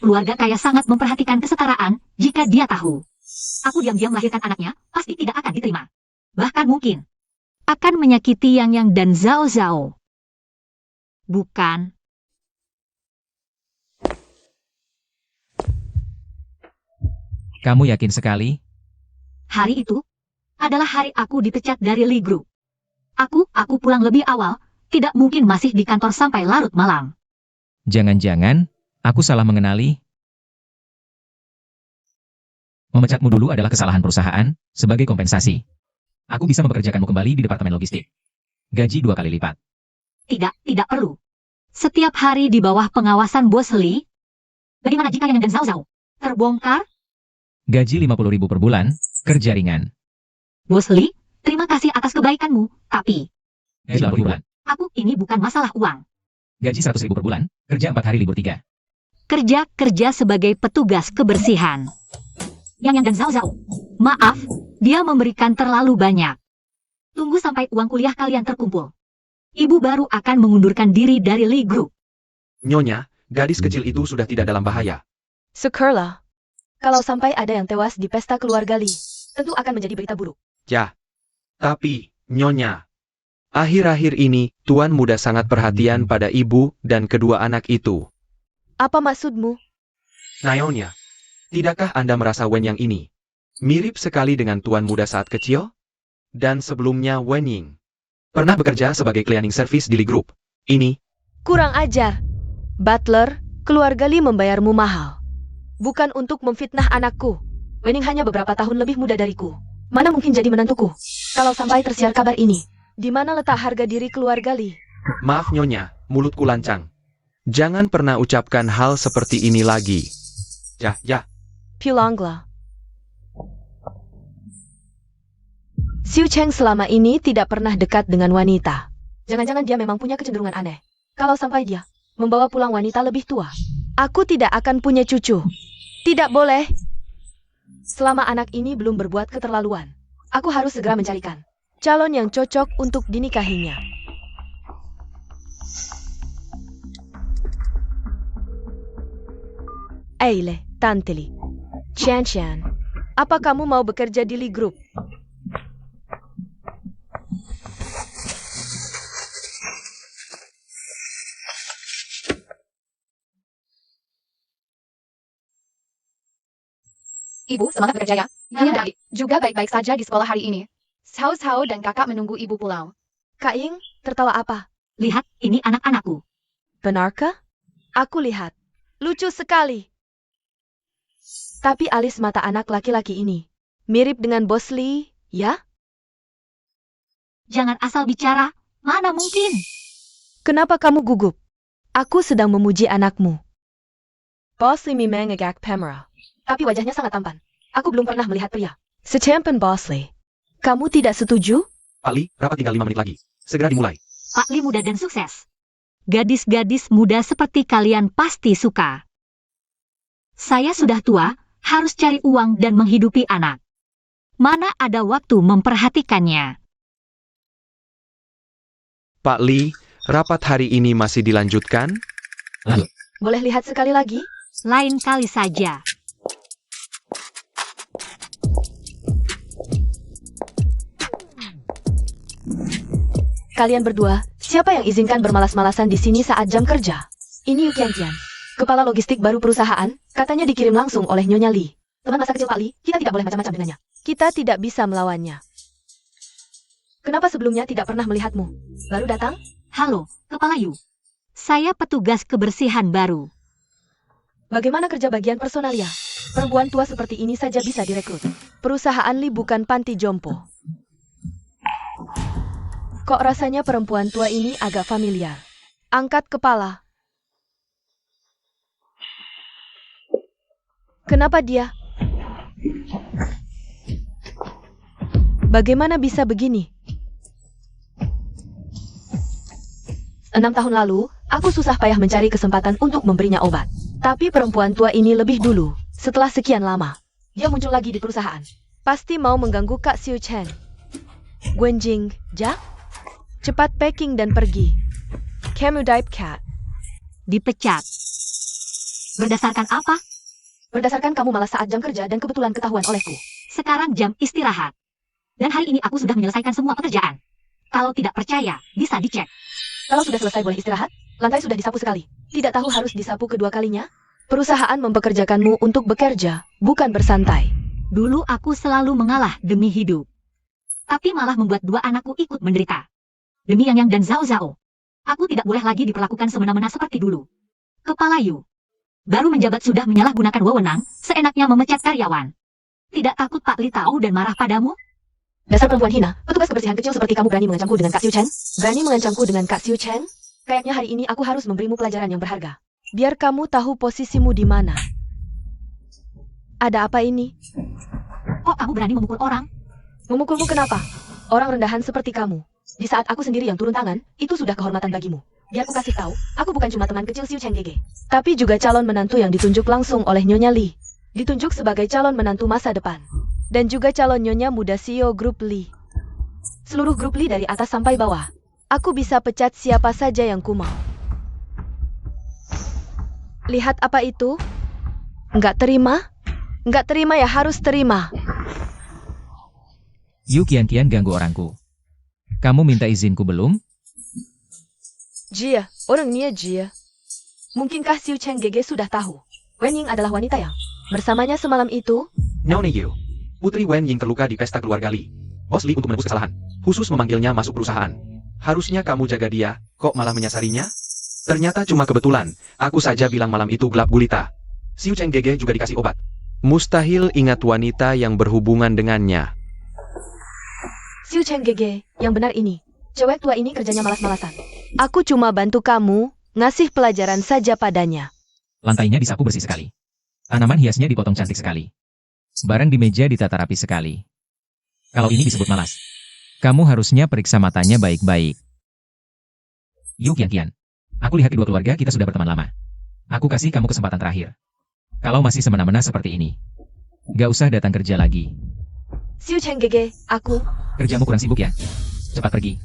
Keluarga kaya sangat memperhatikan kesetaraan jika dia tahu. Aku diam-diam melahirkan anaknya, pasti tidak akan diterima. Bahkan mungkin akan menyakiti Yang Yang dan Zhao Zhao. Bukan. Kamu yakin sekali? Hari itu adalah hari aku dipecat dari Li Group. Aku pulang lebih awal, tidak mungkin masih di kantor sampai larut malam. Jangan-jangan, aku salah mengenali. Memecatmu dulu adalah kesalahan perusahaan, sebagai kompensasi. Aku bisa mempekerjakanmu kembali di departemen logistik. Gaji 2 kali lipat. Tidak perlu. Setiap hari di bawah pengawasan Bos Li. Bagaimana jika Yang dan Zhao Zhao terbongkar? Gaji 50.000 per bulan, kerja ringan. Bos Li, terima kasih atas kebaikanmu, tapi Gaji 80.000 bulan. aku ini bukan masalah uang. Gaji 100.000 per bulan, kerja 4 hari libur 3. Kerja sebagai petugas kebersihan. Yang dan Zhao Zhao. Maaf, dia memberikan terlalu banyak. Tunggu sampai uang kuliah kalian terkumpul. Ibu baru akan mengundurkan diri dari Li Group. Nyonya, gadis kecil itu sudah tidak dalam bahaya. Syukurlah. Kalau sampai ada yang tewas di pesta keluarga Li, tentu akan menjadi berita buruk. Ya. Tapi, Nyonya, akhir-akhir ini, Tuan Muda sangat perhatian pada ibu dan kedua anak itu. Apa maksudmu? Nyonya, tidakkah Anda merasa Wen Yang ini mirip sekali dengan Tuan Muda saat kecil? Dan sebelumnya Wen Ying pernah bekerja sebagai cleaning service di Li Group. Ini, Kurang ajar. Butler, keluarga Li membayarmu mahal. Bukan untuk memfitnah anakku. Wening hanya beberapa tahun lebih muda dariku. Mana mungkin jadi menantuku? Kalau sampai tersiar kabar ini, di mana letak harga diri keluarga Li? maaf Nyonya, mulutku lancang. Jangan pernah ucapkan hal seperti ini lagi. Ya. Pulanglah. Xiu Cheng selama ini tidak pernah dekat dengan wanita. Jangan-jangan dia memang punya kecenderungan aneh. Kalau sampai dia membawa pulang wanita lebih tua, aku tidak akan punya cucu. Tidak boleh. Selama anak ini belum berbuat keterlaluan, aku harus segera mencarikan calon yang cocok untuk dinikahinya. Eile, Tante Li. Chan, apa kamu mau bekerja di Li Group? Ibu, semangat bekerja ya. Dia dan adik juga baik-baik saja di sekolah hari ini. Zhao Zhao dan kakak menunggu ibu pulang. Kak Ying, tertawa apa? Lihat, ini anak-anakku. Benarkah? Aku lihat. Lucu sekali. Tapi alis mata anak laki-laki ini mirip dengan Bos Li, ya? Jangan asal bicara, mana mungkin? Kenapa kamu gugup? Aku sedang memuji anakmu. Bos Li memang agak pemarah. Tapi wajahnya sangat tampan. Aku belum pernah melihat pria secampan Bos Li. Kamu tidak setuju? Pak Li, rapat tinggal 5 menit lagi. Segera dimulai. Pak Li muda dan sukses. Gadis-gadis muda seperti kalian pasti suka. Saya sudah tua, harus cari uang dan menghidupi anak. Mana ada waktu memperhatikannya. Pak Li, rapat hari ini masih dilanjutkan? Boleh lihat sekali lagi? Lain kali saja. Kalian berdua, siapa yang izinkan bermalas-malasan di sini saat jam kerja? Ini Yu Qianqian, kepala logistik baru perusahaan, katanya dikirim langsung oleh Nyonya Li. Teman masa kecil Pak Li, kita tidak boleh macam-macam dengannya. Kita tidak bisa melawannya. Kenapa sebelumnya tidak pernah melihatmu? Baru datang? Halo, Kepala Yu. Saya petugas kebersihan baru. Bagaimana kerja bagian personalia? Perempuan tua seperti ini saja bisa direkrut. Perusahaan Li bukan panti jompo. Kok rasanya perempuan tua ini agak familiar? Angkat kepala. Kenapa dia? Bagaimana bisa begini? 6 tahun lalu, aku susah payah mencari kesempatan untuk memberinya obat. Tapi perempuan tua ini lebih dulu, setelah sekian lama. Dia muncul lagi di perusahaan. Pasti mau mengganggu Kak Xiu Chen. Guanjing, Jack? Cepat packing dan pergi. Kamu dive cat. Dipecat. Berdasarkan apa? Berdasarkan kamu malas saat jam kerja dan kebetulan ketahuan olehku. Sekarang jam istirahat. Dan hari ini aku sudah menyelesaikan semua pekerjaan. Kalau tidak percaya, bisa dicek. Kalau sudah selesai boleh istirahat, lantai sudah disapu sekali. Tidak tahu harus disapu kedua kalinya? Perusahaan mempekerjakanmu untuk bekerja, bukan bersantai. Dulu aku selalu mengalah demi hidup. Tapi malah membuat dua anakku ikut menderita. Demi Yang dan Zhao Zhao. Aku tidak boleh lagi diperlakukan semena-mena seperti dulu. Kepala Yu. Baru menjabat sudah menyalahgunakan wewenang, seenaknya memecat karyawan. Tidak takut Pak Li tahu dan marah padamu? Dasar perempuan hina, petugas kebersihan kecil seperti kamu berani mengancamku dengan Kak Xiu Chen? Berani mengancamku dengan Kak Xiu Chen? Kayaknya hari ini aku harus memberimu pelajaran yang berharga. Biar kamu tahu posisimu di mana. Ada apa ini? Kok kamu berani memukul orang? Memukulmu kenapa? Orang rendahan seperti kamu. Di saat aku sendiri yang turun tangan, itu sudah kehormatan bagimu. Biar aku kasih tahu, aku bukan cuma teman kecil Xiu Chen Gege, tapi juga calon menantu yang ditunjuk langsung oleh Nyonya Li. Ditunjuk sebagai calon menantu masa depan. Dan juga calon nyonya muda CEO grup Li. Seluruh grup Li dari atas sampai bawah. Aku bisa pecat siapa saja yang ku mau. Lihat apa itu? Nggak terima? Nggak terima ya harus terima. Yu Qianqian ganggu orangku. Kamu minta izinku belum? Jia, orangnya Jia. Mungkinkah Xiu Chen Gege sudah tahu? Wen Ying adalah wanita yang bersamanya semalam itu? Nyonya Yu. Putri Wen Ying terluka di pesta keluarga Li. Bos Li untuk menebus kesalahan, khusus memanggilnya masuk perusahaan. Harusnya kamu jaga dia, kok malah menyasarinya? Ternyata cuma kebetulan, aku saja bilang malam itu gelap gulita. Xiu Chen Gege juga dikasih obat. Mustahil ingat wanita yang berhubungan dengannya. Xiu Chen Gege, yang benar ini. Cewek tua ini kerjanya malas-malasan. Aku cuma bantu kamu, ngasih pelajaran saja padanya. Lantainya disapu bersih sekali. Tanaman hiasnya dipotong cantik sekali. Barang di meja ditata rapi sekali. Kalau ini disebut malas. Kamu harusnya periksa matanya baik-baik. Yu Qianqian. Aku lihat kedua keluarga kita sudah berteman lama. Aku kasih kamu kesempatan terakhir. Kalau masih semena-mena seperti ini, gak usah datang kerja lagi. Xiu Chen Gege, aku... Kerjamu kurang sibuk ya? Cepat pergi.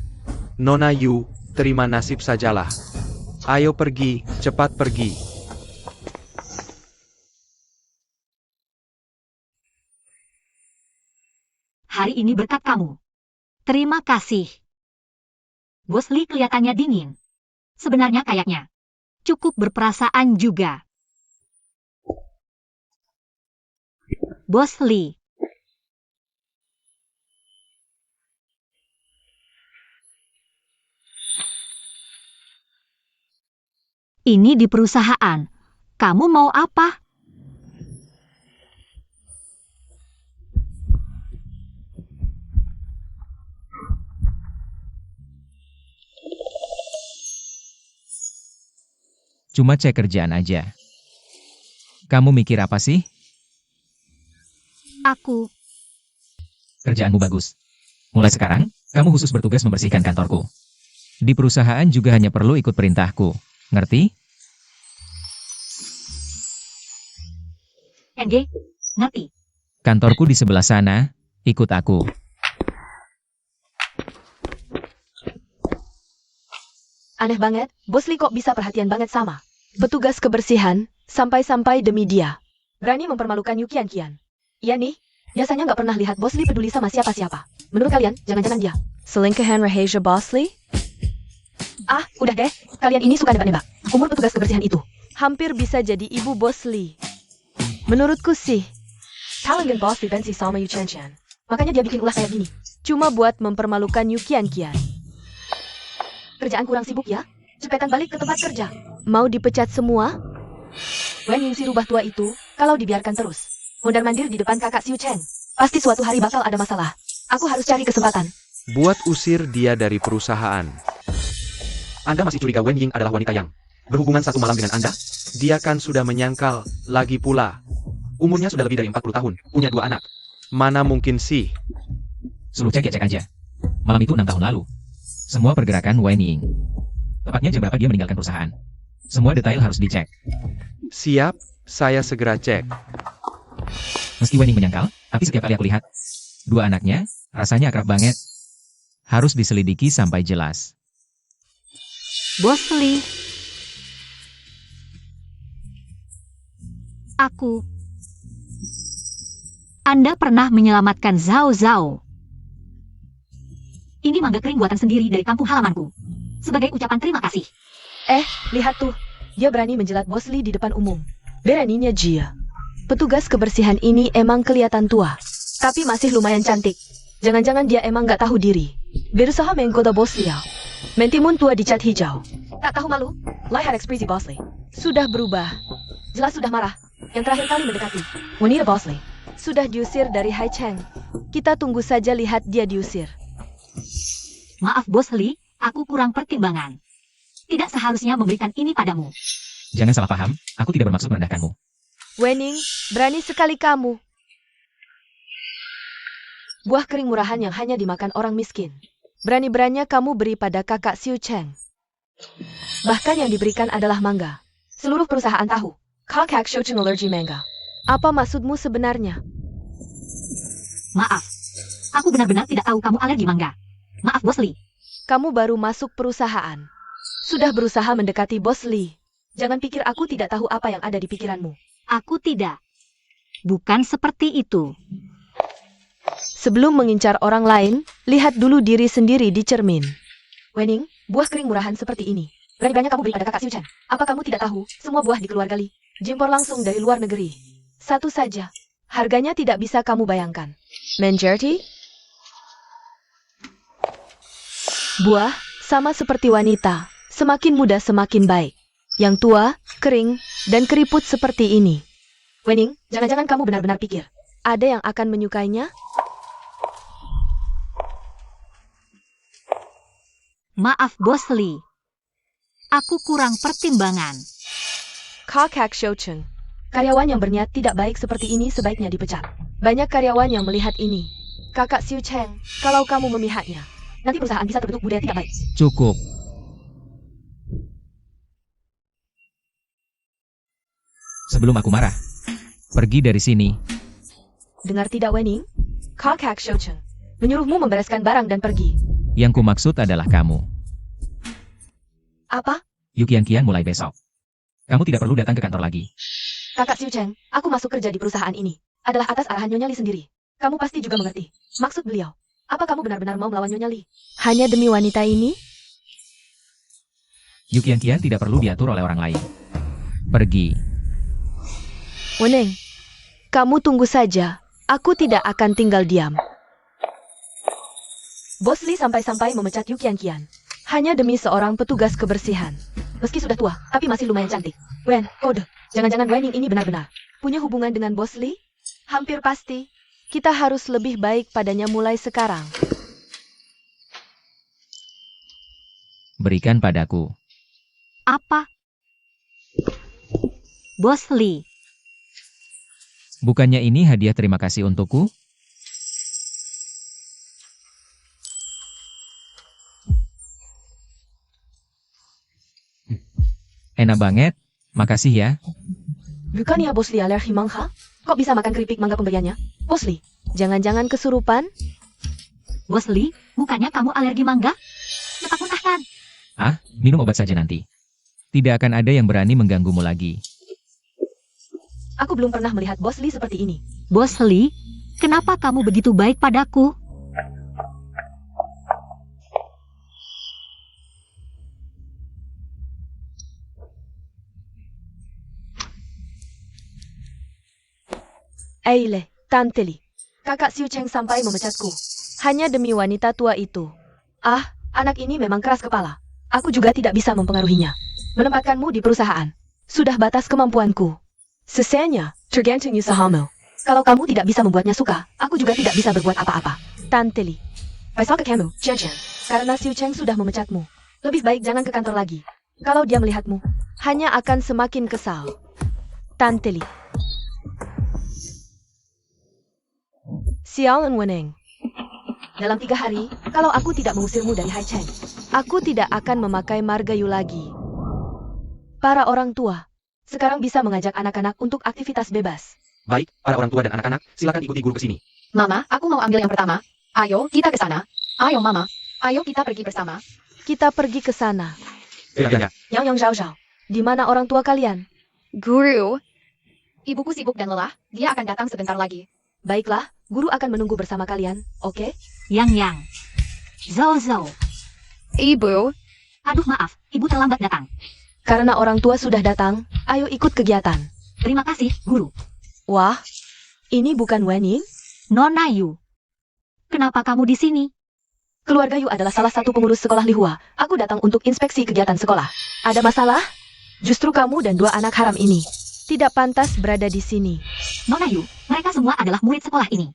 Nona Yu, terima nasib sajalah. Ayo pergi, cepat pergi. Hari ini berkat kamu. Terima kasih. Bos Li kelihatannya dingin. Sebenarnya kayaknya cukup berperasaan juga. Bos Li. Ini di perusahaan. Kamu mau apa? Cuma cek kerjaan aja. Kamu mikir apa sih? Aku. Kerjaanmu bagus. Mulai sekarang, kamu khusus bertugas membersihkan kantorku. Di perusahaan juga hanya perlu ikut perintahku. Ngerti? NG, ngerti. Kantorku di sebelah sana, ikut aku. Aneh banget, Bos Lee kok bisa perhatian banget sama petugas kebersihan, sampai-sampai demi dia. Berani mempermalukan Yu Qian. Iya nih, biasanya nggak pernah lihat Bos Lee peduli sama siapa-siapa. Menurut kalian, jangan-jangan dia selingkuhan rahasia Bos Lee? Ah, udah deh, kalian ini suka nebak-nebak. Umur petugas kebersihan itu hampir bisa jadi ibu Bos Lee. Menurutku sih, talent Bos Lee benci sama Yu Qian. Makanya dia bikin ulah kayak gini. Cuma buat mempermalukan Yu Qian. Kerjaan kurang sibuk ya? Cepetan balik ke tempat kerja. Mau dipecat semua? Wen Ying si rubah tua itu, kalau dibiarkan terus mondar-mandir di depan kakak Xiu Cheng, pasti suatu hari bakal ada masalah. Aku harus cari kesempatan. Buat usir dia dari perusahaan. Anda masih curiga Wen Ying adalah wanita yang berhubungan satu malam dengan Anda? Dia kan sudah menyangkal, lagi pula. Umurnya sudah lebih dari 40 tahun, punya 2 anak. Mana mungkin sih? Suruh cek aja. Malam itu 6 tahun lalu. Semua pergerakan Wen Ying. Tepatnya jam berapa dia meninggalkan perusahaan. Semua detail harus dicek. Siap, saya segera cek. Meski Wen Ying menyangkal, tapi setiap kali aku lihat 2 anaknya, rasanya akrab banget. Harus diselidiki sampai jelas. Bos Lee. Aku. Anda pernah menyelamatkan Zhao Zhao. Ini mangga kering buatan sendiri dari kampung halamanku. Sebagai ucapan terima kasih. Lihat tuh, dia berani menjilat Bos Lee di depan umum. Beraninya Jia. Petugas kebersihan ini emang kelihatan tua, tapi masih lumayan cantik. Jangan-jangan dia emang nggak tahu diri. Berusaha menggoda Bos Lee. Mentimun tua dicat hijau. Tak tahu malu? Lihat ekspresi Bos Lee. Sudah berubah. Jelas sudah marah. Yang terakhir kali mendekati wanita Bos Lee sudah diusir dari Hai Cheng. Kita tunggu saja lihat dia diusir. Maaf Bos Lee, aku kurang pertimbangan. Tidak seharusnya memberikan ini padamu. Jangan salah paham, aku tidak bermaksud merendahkanmu. Wening, berani sekali kamu. Buah kering murahan yang hanya dimakan orang miskin. Berani-beraninya kamu beri pada kakak Xiu Cheng. Bahkan yang diberikan adalah mangga. Seluruh perusahaan tahu, kakak Xiu Cheng alergi mangga. Apa maksudmu sebenarnya? Maaf, aku benar-benar tidak tahu kamu alergi mangga. Maaf Bos Lee. Kamu baru masuk perusahaan. Sudah berusaha mendekati Bos Lee. Jangan pikir aku tidak tahu apa yang ada di pikiranmu. Aku tidak. Bukan seperti itu. Sebelum mengincar orang lain, lihat dulu diri sendiri di cermin. Wening, buah kering murahan seperti ini. Berani-beraninya kamu beri pada kakak Xiu Chen. Apa kamu tidak tahu, semua buah di keluarga Li jimpor langsung dari luar negeri. Satu saja. Harganya tidak bisa kamu bayangkan. Manjerti? Buah, sama seperti wanita. Semakin muda semakin baik. Yang tua, kering, dan keriput seperti ini. Wening, jangan-jangan kamu benar-benar pikir ada yang akan menyukainya? Maaf Bos Lee. Aku kurang pertimbangan. Kakak Xiu Cheng. Karyawan yang berniat tidak baik seperti ini sebaiknya dipecat. Banyak karyawan yang melihat ini. Kakak Xiu Cheng, kalau kamu memihaknya, nanti perusahaan bisa terbentuk budaya tidak baik. Cukup. Sebelum aku marah, pergi dari sini. Dengar tidak Wening? Kakak Xiu Cheng menyuruhmu membereskan barang dan pergi. Yang kumaksud adalah kamu. Apa? Yu Qian mulai besok. Kamu tidak perlu datang ke kantor lagi. Kakak Xiu Cheng, aku masuk kerja di perusahaan ini adalah atas arahan Nyonya Li sendiri. Kamu pasti juga mengerti maksud beliau. Apa kamu benar-benar mau melawan Nyonya Li? Hanya demi wanita ini? Yu Qian tidak perlu diatur oleh orang lain. Pergi. Weneng, kamu tunggu saja. Aku tidak akan tinggal diam. Bos Li sampai-sampai memecat Yu Qian hanya demi seorang petugas kebersihan. Meski sudah tua, tapi masih lumayan cantik. Wen, kode. Jangan-jangan Wening ini benar-benar punya hubungan dengan Bos Li? Hampir pasti. Kita harus lebih baik padanya mulai sekarang. Berikan padaku. Apa? Bos Lee. Bukannya ini hadiah terima kasih untukku? Enak banget. Makasih ya. Bukannya Bos Lee alergi mangga? Kok bisa makan keripik mangga pemberiannya? Bos Lee, jangan-jangan kesurupan? Bos Lee, bukannya kamu alergi mangga? Cepat muntahkan. Minum obat saja nanti. Tidak akan ada yang berani mengganggumu lagi. Aku belum pernah melihat Bos Lee seperti ini. Bos Lee, kenapa kamu begitu baik padaku? Eile, Tante Lee. Kakak Xiu Cheng sampai memecatku. Hanya demi wanita tua itu. Anak ini memang keras kepala. Aku juga tidak bisa mempengaruhinya. Menempatkanmu di perusahaan. Sudah batas kemampuanku. Sesanya, tergantung usahamu. Kalau kamu tidak bisa membuatnya suka, aku juga tidak bisa berbuat apa-apa. Tante Lee. Pasal ke kamu, Chen. Karena Xiu Cheng sudah memecatmu. Lebih baik jangan ke kantor lagi. Kalau dia melihatmu, hanya akan semakin kesal. Tante Lee. Xiao Weneng. Dalam 3 hari, kalau aku tidak mengusirmu dari Hai Cheng, aku tidak akan memakai margayu lagi. Para orang tua sekarang bisa mengajak anak-anak untuk aktivitas bebas. Baik, para orang tua dan anak-anak, silakan ikuti guru ke sini. Mama, aku mau ambil yang pertama. Ayo, kita ke sana. Ayo, Mama. Ayo kita pergi bersama. Kita pergi ke sana. Ya. Yang Zhao Zhao. Di mana orang tua kalian? Guru. Ibuku sibuk dan lelah. Dia akan datang sebentar lagi. Baiklah, guru akan menunggu bersama kalian, oke? Yang. Zhao. Ibu. Aduh maaf, ibu terlambat datang. Karena orang tua sudah datang, ayo ikut kegiatan. Terima kasih, guru. Wah, ini bukan Wening? Nona Yu. Kenapa kamu di sini? Keluarga Yu adalah salah satu pengurus sekolah Lihua. Aku datang untuk inspeksi kegiatan sekolah. Ada masalah? Justru kamu dan 2 anak haram ini tidak pantas berada di sini. Nona Yu, mereka semua adalah murid sekolah ini.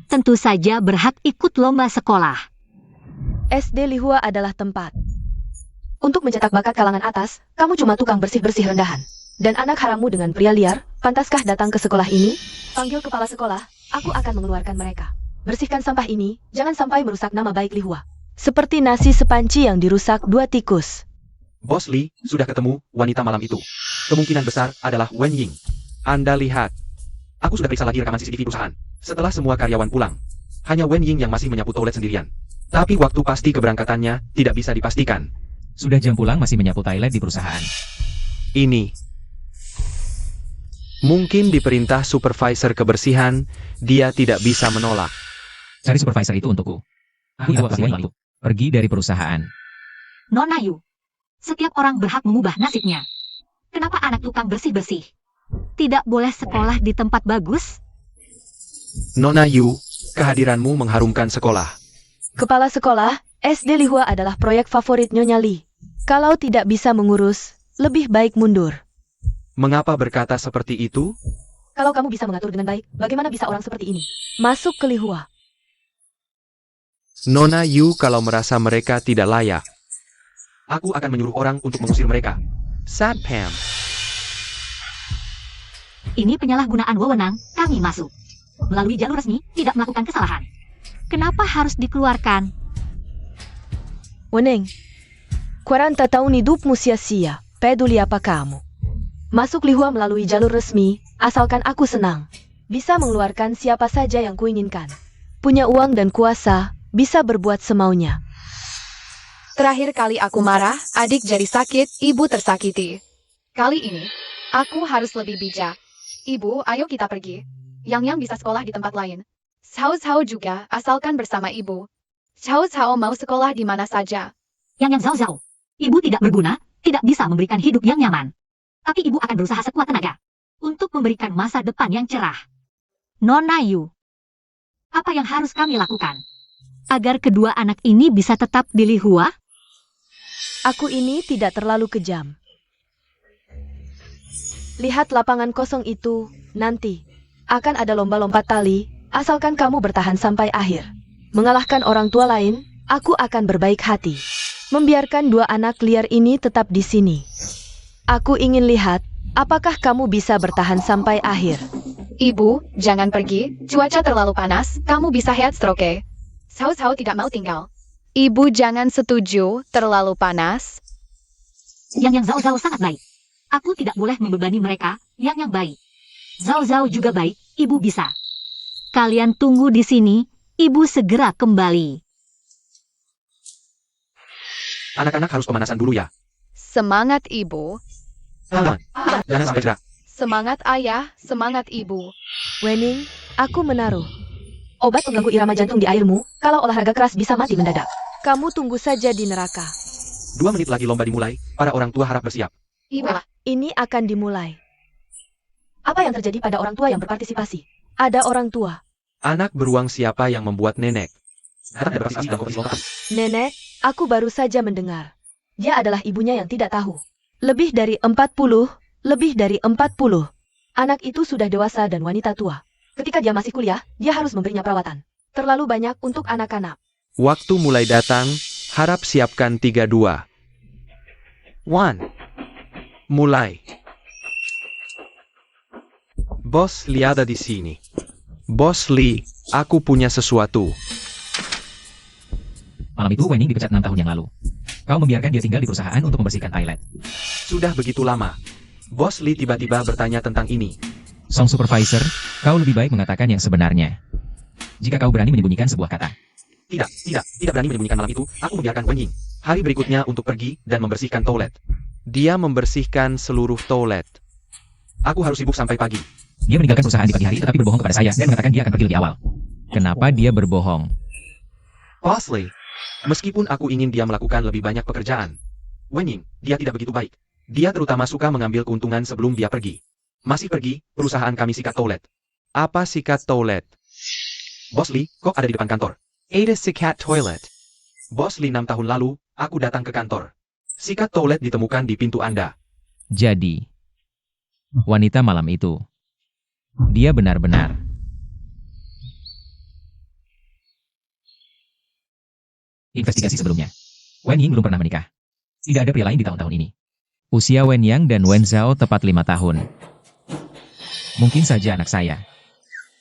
Tentu saja berhak ikut lomba sekolah. SD Lihua adalah tempat untuk mencetak bakat kalangan atas. Kamu cuma tukang bersih-bersih rendahan. Dan anak harammu dengan pria liar, pantaskah datang ke sekolah ini? Panggil kepala sekolah, aku akan mengeluarkan mereka. Bersihkan sampah ini, jangan sampai merusak nama baik Lihua. Seperti nasi sepanci yang dirusak 2 tikus. Bos Lee, sudah ketemu wanita malam itu. Kemungkinan besar adalah Wen Ying. Anda lihat. Aku sudah periksa lagi rekaman CCTV perusahaan. Setelah semua karyawan pulang, hanya Wen Ying yang masih menyapu toilet sendirian. Tapi waktu pasti keberangkatannya tidak bisa dipastikan. Sudah jam pulang masih menyapu toilet di perusahaan. Ini. Mungkin diperintah supervisor kebersihan, dia tidak bisa menolak. Cari supervisor itu untukku. Aku tahu semua itu. Pergi dari perusahaan. Nona Yu, setiap orang berhak mengubah nasibnya. Kenapa anak tukang bersih-bersih tidak boleh sekolah di tempat bagus? Nona Yu, kehadiranmu mengharumkan sekolah. Kepala sekolah, SD Lihua adalah proyek favorit Nyonya Li. Kalau tidak bisa mengurus, lebih baik mundur. Mengapa berkata seperti itu? Kalau kamu bisa mengatur dengan baik, bagaimana bisa orang seperti ini masuk ke Lihua? Nona Yu kalau merasa mereka tidak layak. Aku akan menyuruh orang untuk mengusir mereka. Sad Pam. Ini penyalahgunaan wewenang, kami masuk. Melalui jalur resmi, tidak melakukan kesalahan. Kenapa harus dikeluarkan? Weneng, 40 tahun hidupmu sia-sia. Peduli apa kamu? Masuk Lihua melalui jalur resmi, asalkan aku senang. Bisa mengeluarkan siapa saja yang kuinginkan. Punya uang dan kuasa, bisa berbuat semaunya. Terakhir kali aku marah, adik jadi sakit, ibu tersakiti. Kali ini, aku harus lebih bijak. Ibu, ayo kita pergi. Yang bisa sekolah di tempat lain. Cao juga, asalkan bersama ibu. Cao mau sekolah di mana saja. Yang Zhao. Ibu tidak berguna, tidak bisa memberikan hidup yang nyaman. Tapi ibu akan berusaha sekuat tenaga untuk memberikan masa depan yang cerah. Nona Yu, apa yang harus kami lakukan agar kedua anak ini bisa tetap di Lihua? Aku ini tidak terlalu kejam. Lihat lapangan kosong itu, nanti akan ada lomba lompat tali, asalkan kamu bertahan sampai akhir. Mengalahkan orang tua lain, aku akan berbaik hati. Membiarkan 2 anak liar ini tetap di sini. Aku ingin lihat, apakah kamu bisa bertahan sampai akhir. Ibu, jangan pergi, cuaca terlalu panas, kamu bisa head stroke. Cao tidak mau tinggal. Ibu jangan setuju, terlalu panas. Yang Zhao sangat baik. Aku tidak boleh membebani mereka, yang baik. Zhao Zhao juga baik, ibu bisa. Kalian tunggu di sini, ibu segera kembali. Anak-anak harus pemanasan dulu ya. Semangat ibu. Jangan sampai cedera. Semangat ayah, semangat ibu. Wenning, aku menaruh obat pengganggu irama jantung di airmu. Kalau olahraga keras bisa mati mendadak. Kamu tunggu saja di neraka. 2 menit lagi lomba dimulai, para orang tua harap bersiap. Ibu, Ini akan dimulai. Apa yang terjadi pada orang tua yang berpartisipasi? Ada orang tua. Anak beruang siapa yang membuat nenek? Datang dan berpartisipasi dalam kompetisi lomba. Nenek, aku baru saja mendengar. Dia adalah ibunya yang tidak tahu. Lebih dari 40. Anak itu sudah dewasa dan wanita tua. Ketika dia masih kuliah, dia harus memberinya perawatan. Terlalu banyak untuk anak-anak. Waktu mulai datang, harap siapkan 3, 2. 1. Mulai. Bos Lee ada di sini. Bos Lee, aku punya sesuatu. Malam itu Wenning dipecat 6 tahun yang lalu. Kau membiarkan dia tinggal di perusahaan untuk membersihkan toilet. Sudah begitu lama. Bos Lee tiba-tiba bertanya tentang ini. Sang supervisor, kau lebih baik mengatakan yang sebenarnya. Jika kau berani menyembunyikan sebuah kata. Tidak berani menyembunyikan malam itu, aku membiarkan Wen Ying. Hari berikutnya untuk pergi dan membersihkan toilet. Dia membersihkan seluruh toilet. Aku harus sibuk sampai pagi. Dia meninggalkan perusahaan di pagi hari tetapi berbohong kepada saya dan mengatakan dia akan pergi lebih awal. Kenapa dia berbohong? Bos Lee, meskipun aku ingin dia melakukan lebih banyak pekerjaan, Wen Ying, dia tidak begitu baik. Dia terutama suka mengambil keuntungan sebelum dia pergi. Masih pergi, perusahaan kami sikat toilet. Apa sikat toilet? Bos Lee, kok ada di depan kantor? Ada sikat toilet. Bos Lee 6 tahun lalu, aku datang ke kantor. Sikat toilet ditemukan di pintu Anda. Jadi, wanita malam itu, dia benar-benar investigasi sebelumnya. Wen Ying belum pernah menikah. Tidak ada pria lain di tahun-tahun ini. Usia Wen Yang dan Wen Zhao tepat 5 tahun. Mungkin saja anak saya.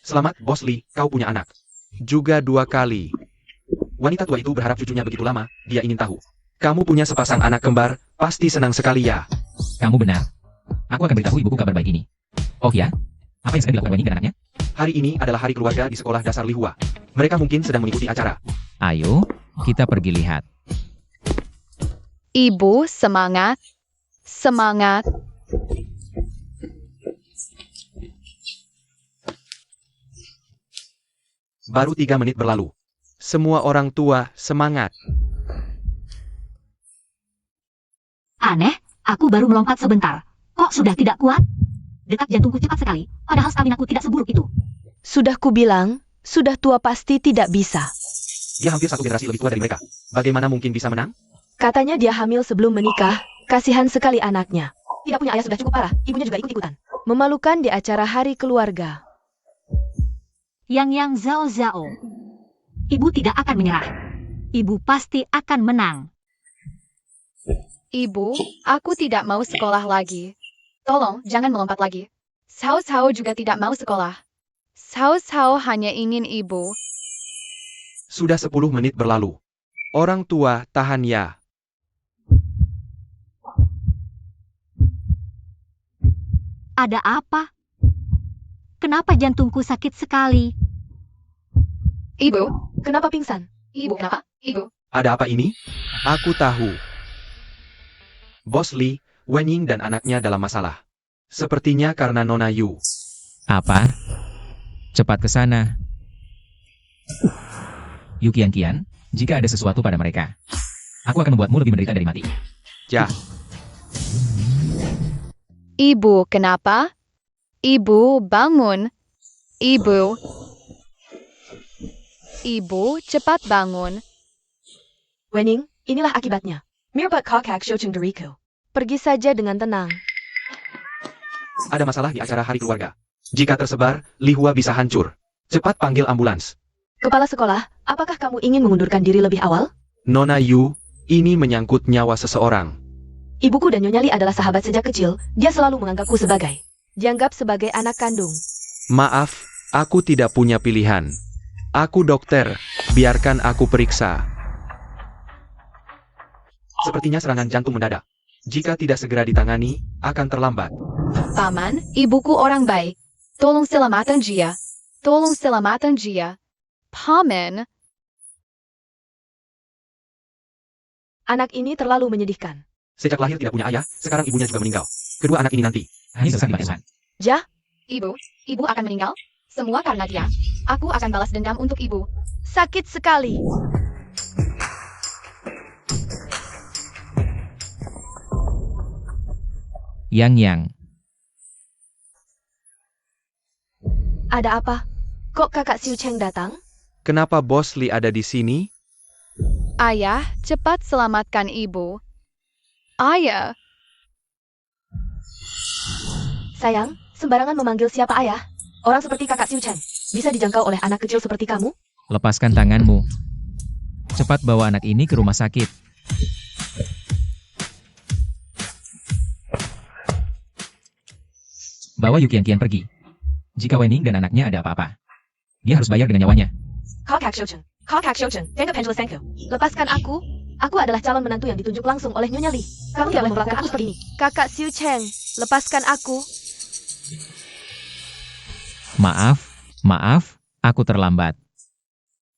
Selamat, Bos Lee, kau punya anak. Juga 2 kali. Wanita tua itu berharap cucunya begitu lama, dia ingin tahu. Kamu punya sepasang anak kembar, pasti senang sekali ya. Kamu benar. Aku akan beritahu ibuku kabar baik ini. Oh ya? Apa yang sedang dilakukan Wen Ying dan anaknya? Hari ini adalah hari keluarga di sekolah dasar Lihua. Mereka mungkin sedang mengikuti acara. Ayo, kita pergi lihat. ibu, semangat. Semangat. Baru 3 menit berlalu. Semua orang tua semangat. Aneh, aku baru melompat sebentar. Kok sudah tidak kuat? Detak jantungku cepat sekali, padahal staminaku tidak seburuk itu. Sudah kubilang, sudah tua pasti tidak bisa. Dia hampir 1 generasi lebih tua dari mereka. Bagaimana mungkin bisa menang? Katanya dia hamil sebelum menikah. Kasihan sekali anaknya. Tidak punya ayah sudah cukup parah, ibunya juga ikut-ikutan. Memalukan di acara hari keluarga. Yang Zhao Zhao. Ibu tidak akan menyerah. Ibu pasti akan menang. Ibu, aku tidak mau sekolah lagi. Tolong, jangan melompat lagi. Cao Cao juga tidak mau sekolah. Cao Cao hanya ingin ibu. Sudah 10 menit berlalu. Orang tua tahan ya. Ada apa? Kenapa jantungku sakit sekali? Ibu, Kenapa pingsan? ibu kenapa? Ibu. Ada apa ini? Aku tahu. Bos Lee, Wen Ying dan anaknya dalam masalah. Sepertinya karena Nona Yu. Apa? Cepat ke sana. Yu Qian, jika ada sesuatu pada mereka, aku akan membuatmu lebih menderita dari mati. Ya, Ibu, kenapa? Ibu, bangun. Ibu. Ibu, cepat bangun. Wenning, inilah akibatnya. Mirbak Kokak Shochung Deriku. Pergi saja dengan tenang. ada masalah di acara hari keluarga. Jika tersebar, Lihua bisa hancur. Cepat panggil ambulans. Kepala sekolah, apakah kamu ingin mengundurkan diri lebih awal? Nona Yu, ini menyangkut nyawa seseorang. Ibuku dan Nyonya Li adalah sahabat sejak kecil. Dia selalu menganggapku dianggap sebagai anak kandung. Maaf, aku tidak punya pilihan. Aku dokter, biarkan aku periksa. Sepertinya serangan jantung mendadak. Jika tidak segera ditangani, akan terlambat. Paman, ibuku orang baik. Tolong selamatkan dia. Tolong selamatkan dia. Paman, Anak ini terlalu menyedihkan. Sejak lahir tidak punya ayah, sekarang ibunya juga meninggal. Kedua anak ini nanti. Hanya selesai Tuhan. Ja, ibu akan meninggal. Semua karena dia. Aku akan balas dendam untuk ibu. sakit sekali. Yang. Ada apa? Kok kakak Xiu Cheng datang? Kenapa Bos Li ada di sini? Ayah, cepat selamatkan ibu. Ayah, Sayang, sembarangan memanggil siapa ayah? Orang seperti kakak Xiu Cheng bisa dijangkau oleh anak kecil seperti kamu? Lepaskan tanganmu. Cepat bawa anak ini ke rumah sakit. Bawa Yu Qian pergi. Jika Wenning dan anaknya ada apa-apa, dia harus bayar dengan nyawanya. Kakak Xiu Cheng, kakak Xiu Cheng, jaga pendulum Sengke. Lepaskan aku. Aku adalah calon menantu yang ditunjuk langsung oleh Nyonya Li. Kamu tidak boleh memperlakukan aku seperti ini. Kakak Xiu Cheng, lepaskan aku. Maaf, aku terlambat.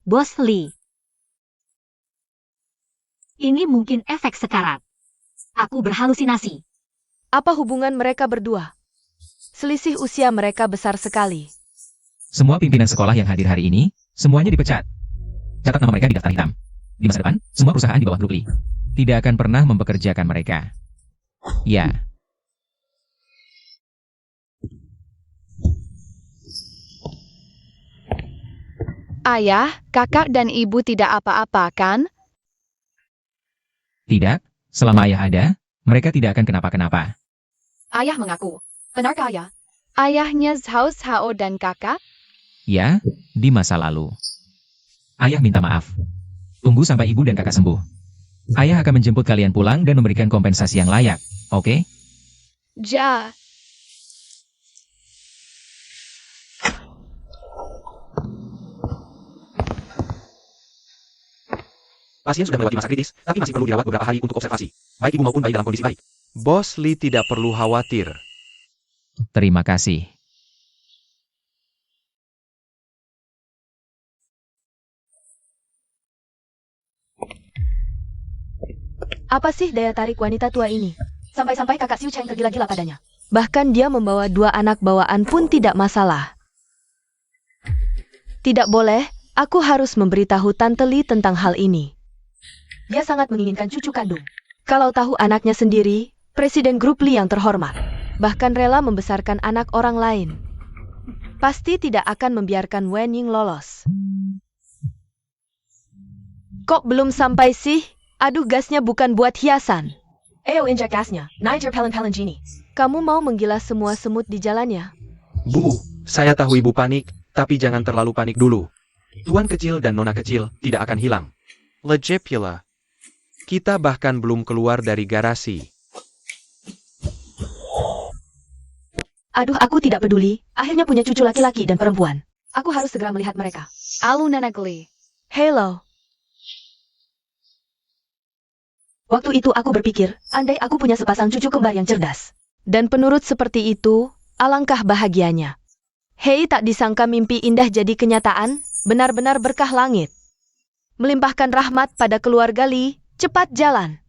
Bos Li. Ini mungkin efek sekarat. Aku berhalusinasi. Apa hubungan mereka berdua? Selisih usia mereka besar sekali. Semua pimpinan sekolah yang hadir hari ini, semuanya dipecat. Catat nama mereka di daftar hitam. Di masa depan, semua perusahaan di bawah grup Li tidak akan pernah mempekerjakan mereka. Ya. ayah, kakak dan ibu tidak apa-apa kan? Tidak, selama ayah ada, mereka tidak akan kenapa-kenapa. Ayah mengaku. Benarkah ayah? Ayahnya Zhao Zhao dan kakak? Ya, di masa lalu. Ayah minta maaf. Tunggu sampai ibu dan kakak sembuh. Ayah akan menjemput kalian pulang dan memberikan kompensasi yang layak, oke? Ja. Pasien sudah melewati masa kritis, tapi masih perlu dirawat beberapa hari untuk observasi. Baik ibu maupun bayi dalam kondisi baik. Bos Li tidak perlu khawatir. Terima kasih. Apa sih daya tarik wanita tua ini? Sampai-sampai kakak Xiu Cheng tergila-gila padanya. Bahkan dia membawa 2 anak bawaan pun tidak masalah. Tidak boleh, aku harus memberitahu Tante Li tentang hal ini. Dia sangat menginginkan cucu kandung. Kalau tahu anaknya sendiri, Presiden Grup Li yang terhormat, bahkan rela membesarkan anak orang lain. Pasti tidak akan membiarkan Wen Ying lolos. Kok belum sampai sih? Aduh, gasnya bukan buat hiasan. Ayo injak gasnya, Niger Pelen Genie. Kamu mau menggilas semua semut di jalannya? Bu, saya tahu ibu panik, tapi jangan terlalu panik dulu. Tuan kecil dan nona kecil tidak akan hilang. Legepula. Kita bahkan belum keluar dari garasi. Aduh, aku tidak peduli. Akhirnya punya cucu laki-laki dan perempuan. Aku harus segera melihat mereka. Aluna Nagli. Hello. Waktu itu aku berpikir, andai aku punya sepasang cucu kembar yang cerdas. Dan penurut seperti itu, alangkah bahagianya. Hei, tak disangka mimpi indah jadi kenyataan, benar-benar berkah langit. Melimpahkan rahmat pada keluarga Li, cepat jalan.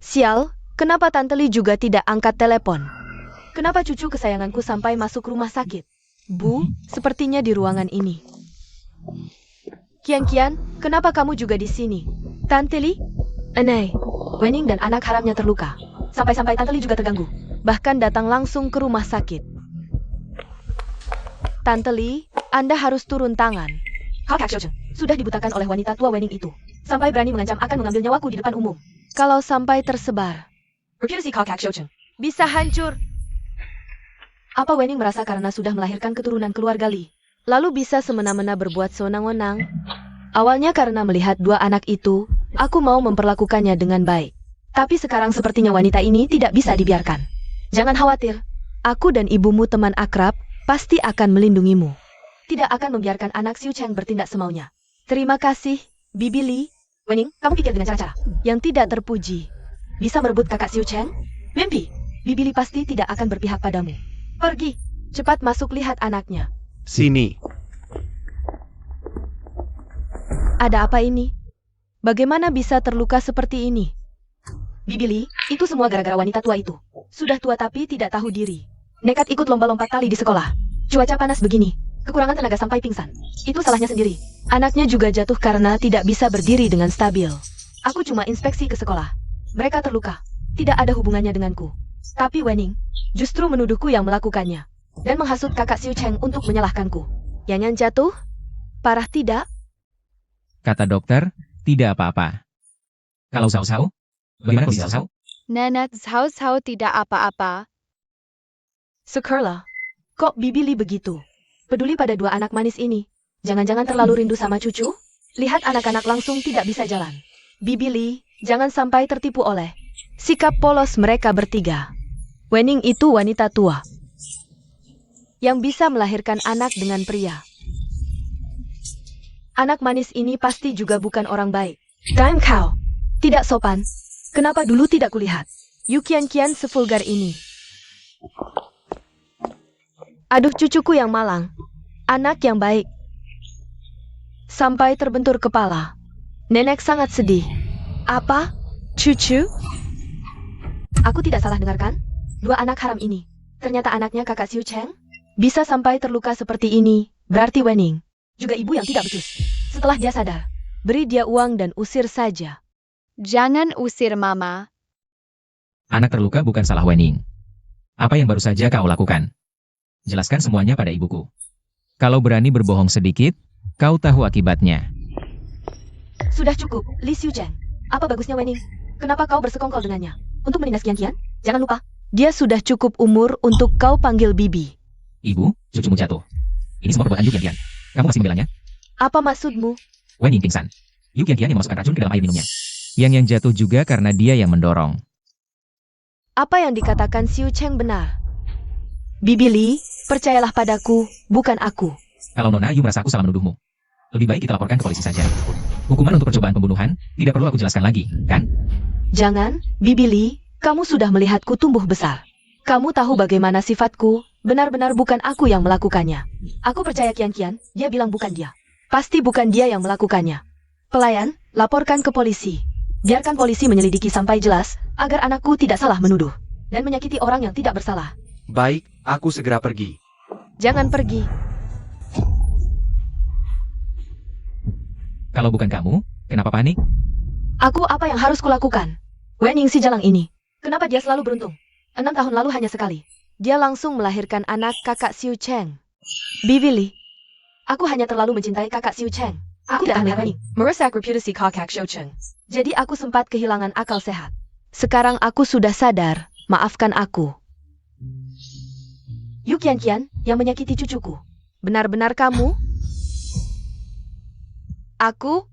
Sial, kenapa Tante Li juga tidak angkat telepon? Kenapa cucu kesayanganku sampai masuk rumah sakit? Bu, sepertinya di ruangan ini. Kian, kenapa kamu juga di sini? Tante Li? Aneh, Wenning dan anak haramnya terluka. Sampai-sampai Tante Li juga terganggu. Bahkan datang langsung ke rumah sakit. Tante Li, Anda harus turun tangan. Kakak Xiu Cheng sudah dibutakan oleh wanita tua Wenning itu. Sampai berani mengancam akan mengambil nyawaku di depan umum. Kalau sampai tersebar, reputasi Kakak Xiu Cheng bisa hancur. Apa Wenning merasa karena sudah melahirkan keturunan keluarga Li, lalu bisa semena-mena berbuat sewenang-wenang? Awalnya karena melihat 2 anak itu, aku mau memperlakukannya dengan baik. Tapi sekarang sepertinya wanita ini tidak bisa dibiarkan. Jangan khawatir, aku dan ibumu teman akrab, pasti akan melindungimu. Tidak akan membiarkan anak Xiu Cheng bertindak semaunya. Terima kasih, Bibi Li. Wenning, kamu pikir dengan cara-cara yang tidak terpuji. bisa merebut kakak Xiu Cheng? Mimpi, Bibi Li pasti tidak akan berpihak padamu. Pergi, cepat masuk lihat anaknya. Sini. Ada apa ini? Bagaimana bisa terluka seperti ini? Bibi Li, itu semua gara-gara wanita tua itu. Sudah tua tapi tidak tahu diri. Nekat ikut lomba-lompat tali di sekolah. Cuaca panas begini, kekurangan tenaga sampai pingsan. Itu salahnya sendiri. Anaknya juga jatuh karena tidak bisa berdiri dengan stabil. Aku cuma inspeksi ke sekolah. Mereka terluka. Tidak ada hubungannya denganku. Tapi Wenning justru menuduhku yang melakukannya. Dan menghasut kakak Xiu Cheng untuk menyalahkanku. Yang jatuh? Parah tidak? Kata dokter, tidak apa-apa. Kalau Zhao Zhao? Bagaimana kondisi Zhao Zhao? Nenek Zhao Zhao tidak apa-apa. Syukurlah. Kok Bibi Li begitu? Peduli pada dua anak manis ini. Jangan-jangan terlalu rindu sama cucu? Lihat anak-anak langsung tidak bisa jalan. Bibi Li, jangan sampai tertipu oleh sikap polos mereka bertiga. Wenning itu wanita tua yang bisa melahirkan anak dengan pria. Anak manis ini pasti juga bukan orang baik. Dime kau, tidak sopan. Kenapa dulu tidak kulihat? Yu Qian sevulgar ini. Aduh cucuku yang malang. Anak yang baik. Sampai terbentur kepala. Nenek sangat sedih. Apa? Cucu? Aku tidak salah dengarkan? Dua anak haram ini. Ternyata anaknya kakak Xiu Cheng? Bisa sampai terluka seperti ini, berarti Wenning juga ibu yang tidak becus. Setelah dia sadar, beri dia uang dan usir saja. Jangan usir Mama. Anak terluka bukan salah Wenning. Apa yang baru saja kau lakukan? Jelaskan semuanya pada ibuku. Kalau berani berbohong sedikit, kau tahu akibatnya. Sudah cukup, Li Xiu Cheng. Apa bagusnya Wenning? Kenapa kau bersekongkol dengannya? Untuk menindas Qian? Jangan lupa, dia sudah cukup umur untuk kau panggil Bibi. Ibu, cucumu jatuh. Ini semua perbuatan Yu Qian. Kamu masih membelanya? Apa maksudmu? Wenning pingsan. Yu Qian yang memasukkan racun ke dalam air minumnya. Yang jatuh juga karena dia yang mendorong. Apa yang dikatakan Xiu Cheng benar. Bibi Li, percayalah padaku, bukan aku. Kalau Nona Yu merasa aku salah menuduhmu, lebih baik kita laporkan ke polisi saja. Hukuman untuk percobaan pembunuhan, tidak perlu aku jelaskan lagi, kan? Jangan, Bibi Li, kamu sudah melihatku tumbuh besar. Kamu tahu bagaimana sifatku, benar-benar bukan aku yang melakukannya. Aku percaya Qian, dia bilang bukan dia. Pasti bukan dia yang melakukannya. Pelayan, laporkan ke polisi. Biarkan polisi menyelidiki sampai jelas, agar anakku tidak salah menuduh. Dan menyakiti orang yang tidak bersalah. Baik, aku segera pergi. Jangan pergi. Kalau bukan kamu, kenapa panik? Aku apa yang harus kulakukan? Wenning si jalang ini. Kenapa dia selalu beruntung? 6 tahun lalu hanya sekali. Dia langsung melahirkan anak kakak Xiu Cheng. Bibi Li. Aku hanya terlalu mencintai kakak Xiu Cheng. Aku tidak melihat Wenning merusak reputasi kakak Xiu Cheng. Jadi aku sempat kehilangan akal sehat. Sekarang aku sudah sadar. Maafkan aku. Yu Qian yang menyakiti cucuku. Benar-benar kamu? Aku?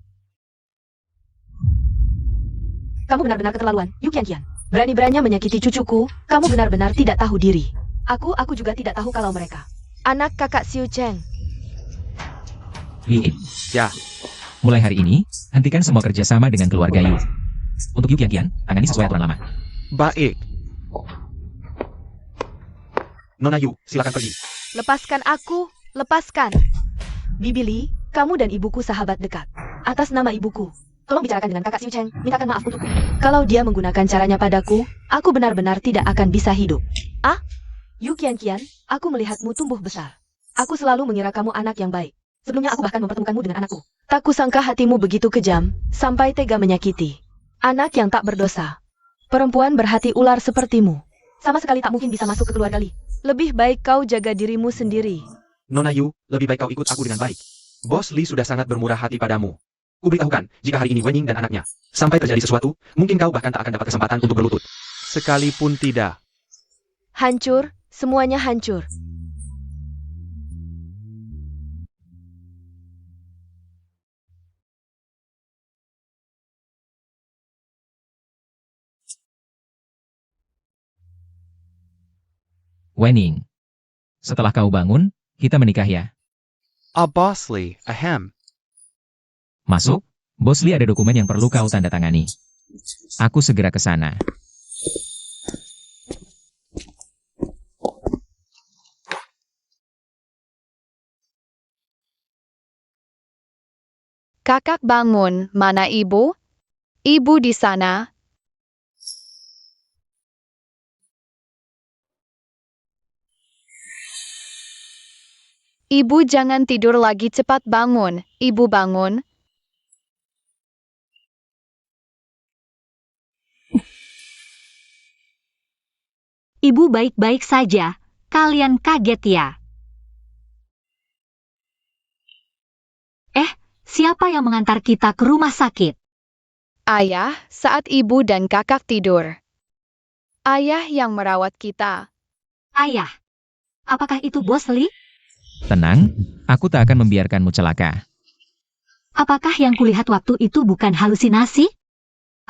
Kamu benar-benar keterlaluan, Yu Qian. Berani-beraninya menyakiti cucuku, kamu benar-benar tidak tahu diri. Aku juga tidak tahu kalau mereka anak kakak Xiu Cheng. Li, Ya, mulai hari ini, hentikan semua kerjasama dengan keluarga Yu. Untuk Yu Qian, tangani sesuai aturan lama. baik. Nona Yu, silakan pergi. Lepaskan aku, lepaskan. Bibi Li, kamu dan ibuku sahabat dekat. Atas nama ibuku, tolong bicarakan dengan kakak Xiu Cheng, mintakan maaf untukku. Kalau dia menggunakan caranya padaku, aku benar-benar tidak akan bisa hidup. Ah? Yu Qian, aku melihatmu tumbuh besar. Aku selalu mengira kamu anak yang baik. Sebelumnya aku bahkan mempertemukanmu dengan anakku. Tak kusangka hatimu begitu kejam, sampai tega menyakiti anak yang tak berdosa. Perempuan berhati ular sepertimu sama sekali tak mungkin bisa masuk ke keluarga Li. Lebih baik kau jaga dirimu sendiri. Nona Yu, lebih baik kau ikut aku dengan baik. Bos Li sudah sangat bermurah hati padamu. Kuberitahukan, jika hari ini Wenning dan anaknya sampai terjadi sesuatu, mungkin kau bahkan tak akan dapat kesempatan untuk berlutut. Sekalipun tidak. Hancur, semuanya hancur. Wenning, setelah kau bangun, kita menikah ya. Boss Li, ahem. Masuk, Bos Li ada dokumen yang perlu kau tanda tangani. Aku segera ke sana. Kakak bangun, mana ibu? Ibu di sana. Ibu jangan tidur lagi, cepat bangun. Ibu bangun. Ibu baik-baik saja. Kalian kaget ya? Siapa yang mengantar kita ke rumah sakit? Ayah, saat ibu dan kakak tidur. Ayah yang merawat kita. Ayah. Apakah itu Bos Lee? Tenang, aku tak akan membiarkanmu celaka. Apakah yang kulihat waktu itu bukan halusinasi?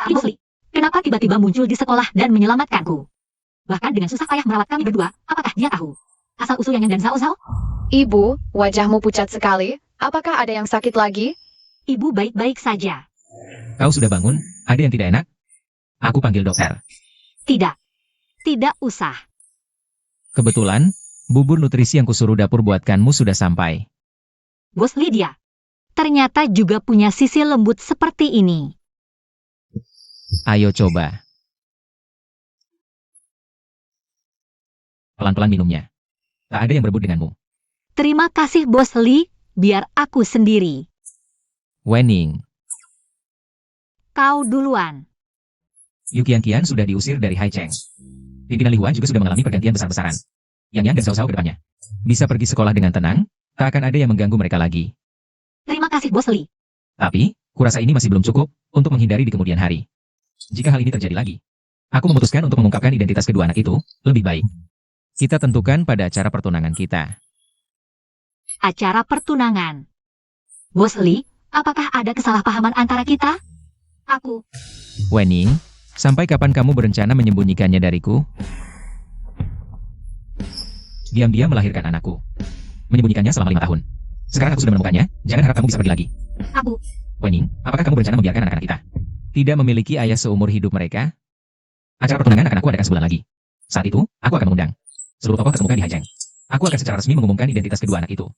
Bos Lee, kenapa tiba-tiba muncul di sekolah dan menyelamatkanku? Bahkan dengan susah payah merawat kami berdua, apakah dia tahu? Asal-usul Yang dan Zhao Zhao? Ibu, wajahmu pucat sekali. Apakah ada yang sakit lagi? Ibu baik-baik saja. Kau sudah bangun? Ada yang tidak enak? Aku panggil dokter. Tidak. Tidak usah. Kebetulan, bubur nutrisi yang kusuruh dapur buatkanmu sudah sampai. Bos Lydia. Ternyata juga punya sisi lembut seperti ini. Ayo coba. Pelan-pelan minumnya. Tak ada yang berebut denganmu. Terima kasih Bos Lee, biar aku sendiri. Wenning, Kau duluan. Yukian sudah diusir dari Haicheng. Pimpinan Lihua juga sudah mengalami pergantian besar-besaran. Yang dan Zhao Zhao ke depannya. Bisa pergi sekolah dengan tenang, tak akan ada yang mengganggu mereka lagi. Terima kasih Bos Lee. Tapi, kurasa ini masih belum cukup untuk menghindari di kemudian hari. Jika hal ini terjadi lagi, aku memutuskan untuk mengungkapkan identitas kedua anak itu, lebih baik. Kita tentukan pada acara pertunangan kita. Acara pertunangan. Bos Lee, apakah ada kesalahpahaman antara kita? Aku. Wenning, sampai kapan kamu berencana menyembunyikannya dariku? Diam-diam melahirkan anakku. Menyembunyikannya selama 5 tahun. Sekarang aku sudah menemukannya, jangan harap kamu bisa pergi lagi. Aku. Wenning, apakah kamu berencana membiarkan anak-anak kita tidak memiliki ayah seumur hidup mereka? Acara pertunangan akan aku adakan sebulan lagi. Saat itu, aku akan mengundang seluruh tokoh ketemukan di Haicheng. Aku akan secara resmi mengumumkan identitas kedua anak itu.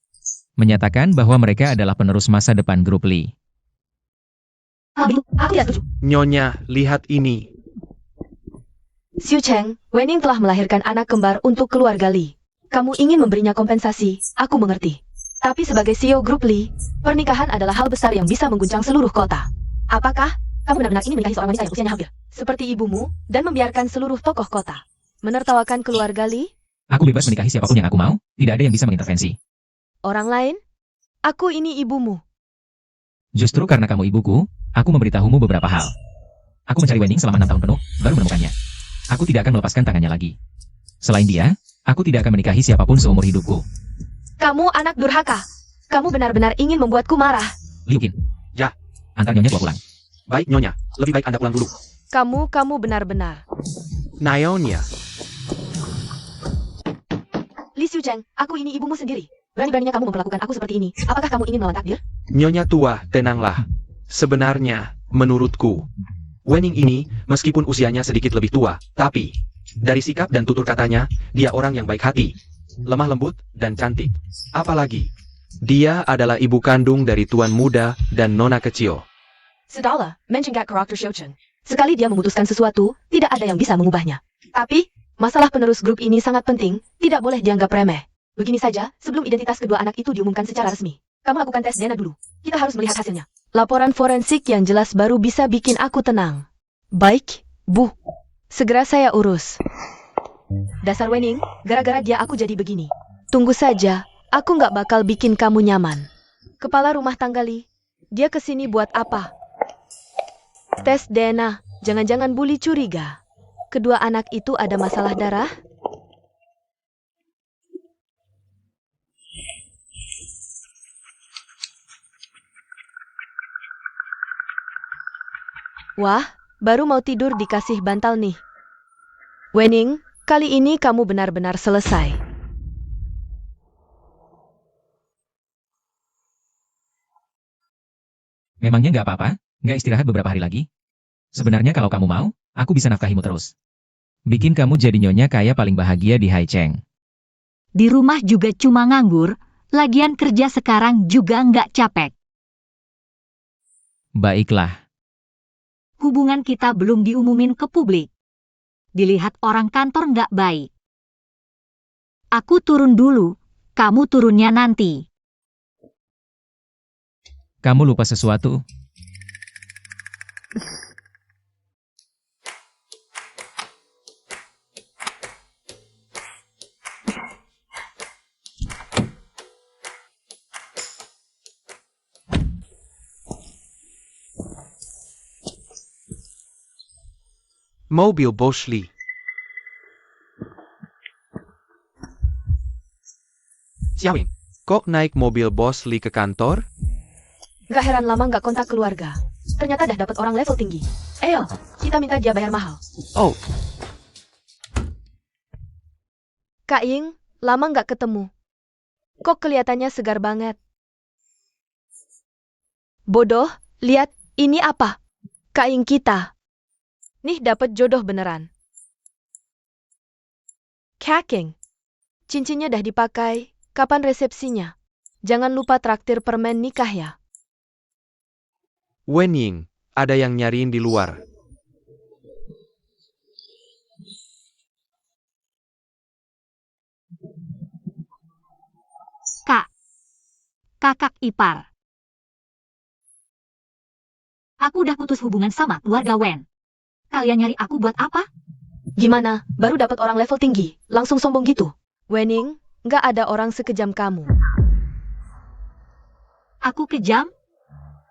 Menyatakan bahwa mereka adalah penerus masa depan grup Lee. Aku tidak setuju. Nyonya, lihat ini. Xiu Cheng, Wenning telah melahirkan anak kembar untuk keluarga Lee. Kamu ingin memberinya kompensasi, aku mengerti. Tapi sebagai CEO grup Lee, pernikahan adalah hal besar yang bisa mengguncang seluruh kota. Apakah kamu benar-benar ingin menikahi seorang wanita yang usianya hampir seperti ibumu dan membiarkan seluruh tokoh kota menertawakan keluarga Lee? Aku bebas menikahi siapapun yang aku mau, tidak ada yang bisa mengintervensi. Orang lain? Aku ini ibumu. Justru karena kamu ibuku, aku memberitahumu beberapa hal. Aku mencari Wenning selama 6 tahun penuh, baru menemukannya. Aku tidak akan melepaskan tangannya lagi. Selain dia, aku tidak akan menikahi siapapun seumur hidupku. Kamu anak durhaka. Kamu benar-benar ingin membuatku marah. Liu Qin. Ya. Antar Nyonya tua pulang. Baik Nyonya, lebih baik Anda pulang dulu. Kamu benar-benar. Nyonya, Li Xiucheng, aku ini ibumu sendiri. Berani-beraninya kamu memperlakukan aku seperti ini. Apakah kamu ingin melawan takdir? Nyonya tua, tenanglah. Sebenarnya, menurutku, Wenning ini, meskipun usianya sedikit lebih tua, tapi, dari sikap dan tutur katanya, dia orang yang baik hati, lemah lembut, dan cantik. Apalagi, dia adalah ibu kandung dari tuan muda dan nona kecil. Sudahlah, mention karakter Xiucheng. Sekali dia memutuskan sesuatu, tidak ada yang bisa mengubahnya. Tapi, masalah penerus grup ini sangat penting, tidak boleh dianggap remeh. Begini saja, sebelum identitas kedua anak itu diumumkan secara resmi, kamu lakukan tes DNA dulu. Kita harus melihat hasilnya. Laporan forensik yang jelas baru bisa bikin aku tenang. Baik, Bu. Segera saya urus. Dasar Wenning, gara-gara dia aku jadi begini. Tunggu saja, aku nggak bakal bikin kamu nyaman. Kepala rumah tangga Lee, dia kesini buat apa? Tes DNA, jangan-jangan bully curiga. Kedua anak itu ada masalah darah? Wah, baru mau tidur dikasih bantal nih. Wenning, kali ini kamu benar-benar selesai. Memangnya nggak apa-apa? Nggak istirahat beberapa hari lagi? Sebenarnya kalau kamu mau, aku bisa nafkahimu terus. Bikin kamu jadi nyonya kaya paling bahagia di Haicheng. Di rumah juga cuma nganggur, lagian kerja sekarang juga nggak capek. Baiklah. Hubungan kita belum diumumin ke publik. Dilihat orang kantor nggak baik. Aku turun dulu, kamu turunnya nanti. Kamu lupa sesuatu? Mobil Bos Lee. Xiaowing, kok naik mobil Bos Lee ke kantor? Gak heran lama gak kontak keluarga. Ternyata dah dapat orang level tinggi. Ayo, kita minta dia bayar mahal. Oh, Kak Ying, lama gak ketemu. Kok kelihatannya segar banget. Bodoh, lihat, ini apa? Kak Ying kita. Nih dapat jodoh beneran. Kaking. Cincinnya dah dipakai, kapan resepsinya? Jangan lupa traktir permen nikah ya. Wen Ying, ada yang nyariin di luar. Kak. Kakak ipar. Aku udah putus hubungan sama keluarga Wen. Kalian nyari aku buat apa? Gimana, baru dapat orang level tinggi, langsung sombong gitu? Wening, nggak ada orang sekejam kamu. Aku kejam?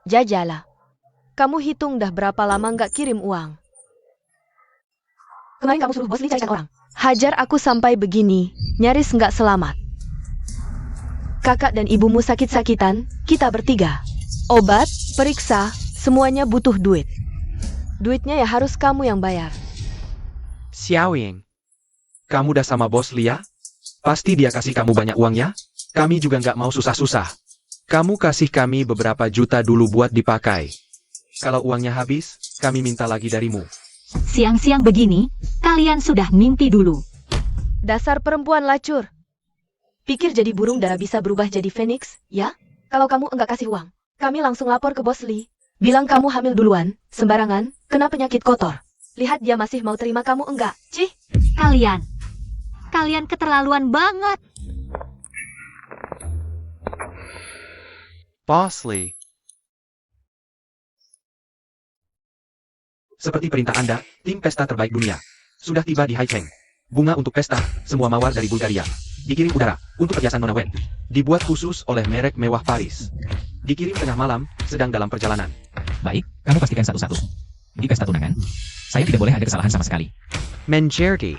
Jajalah. Kamu hitung dah berapa lama nggak kirim uang. Kemarin kamu suruh Bos Lee carikan orang. Hajar aku sampai begini, nyaris nggak selamat. Kakak dan ibumu sakit-sakitan, kita bertiga. Obat, periksa, semuanya butuh duit. Duitnya ya harus kamu yang bayar. Xiaowing, kamu udah sama Bos Lee ya? Pasti dia kasih kamu banyak uang ya? Kami juga nggak mau susah-susah. Kamu kasih kami beberapa juta dulu buat dipakai. Kalau uangnya habis, kami minta lagi darimu. Siang-siang begini, kalian sudah mimpi dulu. Dasar perempuan lacur. Pikir jadi burung dara bisa berubah jadi phoenix, ya? Kalau kamu enggak kasih uang, kami langsung lapor ke Bos Lee. Bilang kamu hamil duluan, sembarangan, kena penyakit kotor. Lihat dia masih mau terima kamu enggak, Cih? Kalian keterlaluan banget. Bos Lee. Seperti perintah Anda, tim pesta terbaik dunia sudah tiba di Haicheng. Bunga untuk pesta, semua mawar dari Bulgaria. Dikirim udara, untuk perhiasan Nona Wen. Dibuat khusus oleh merek mewah Paris. Dikirim tengah malam, sedang dalam perjalanan. Baik, kamu pastikan satu-satu. Di pesta tunangan, saya tidak boleh ada kesalahan sama sekali. Menjerti.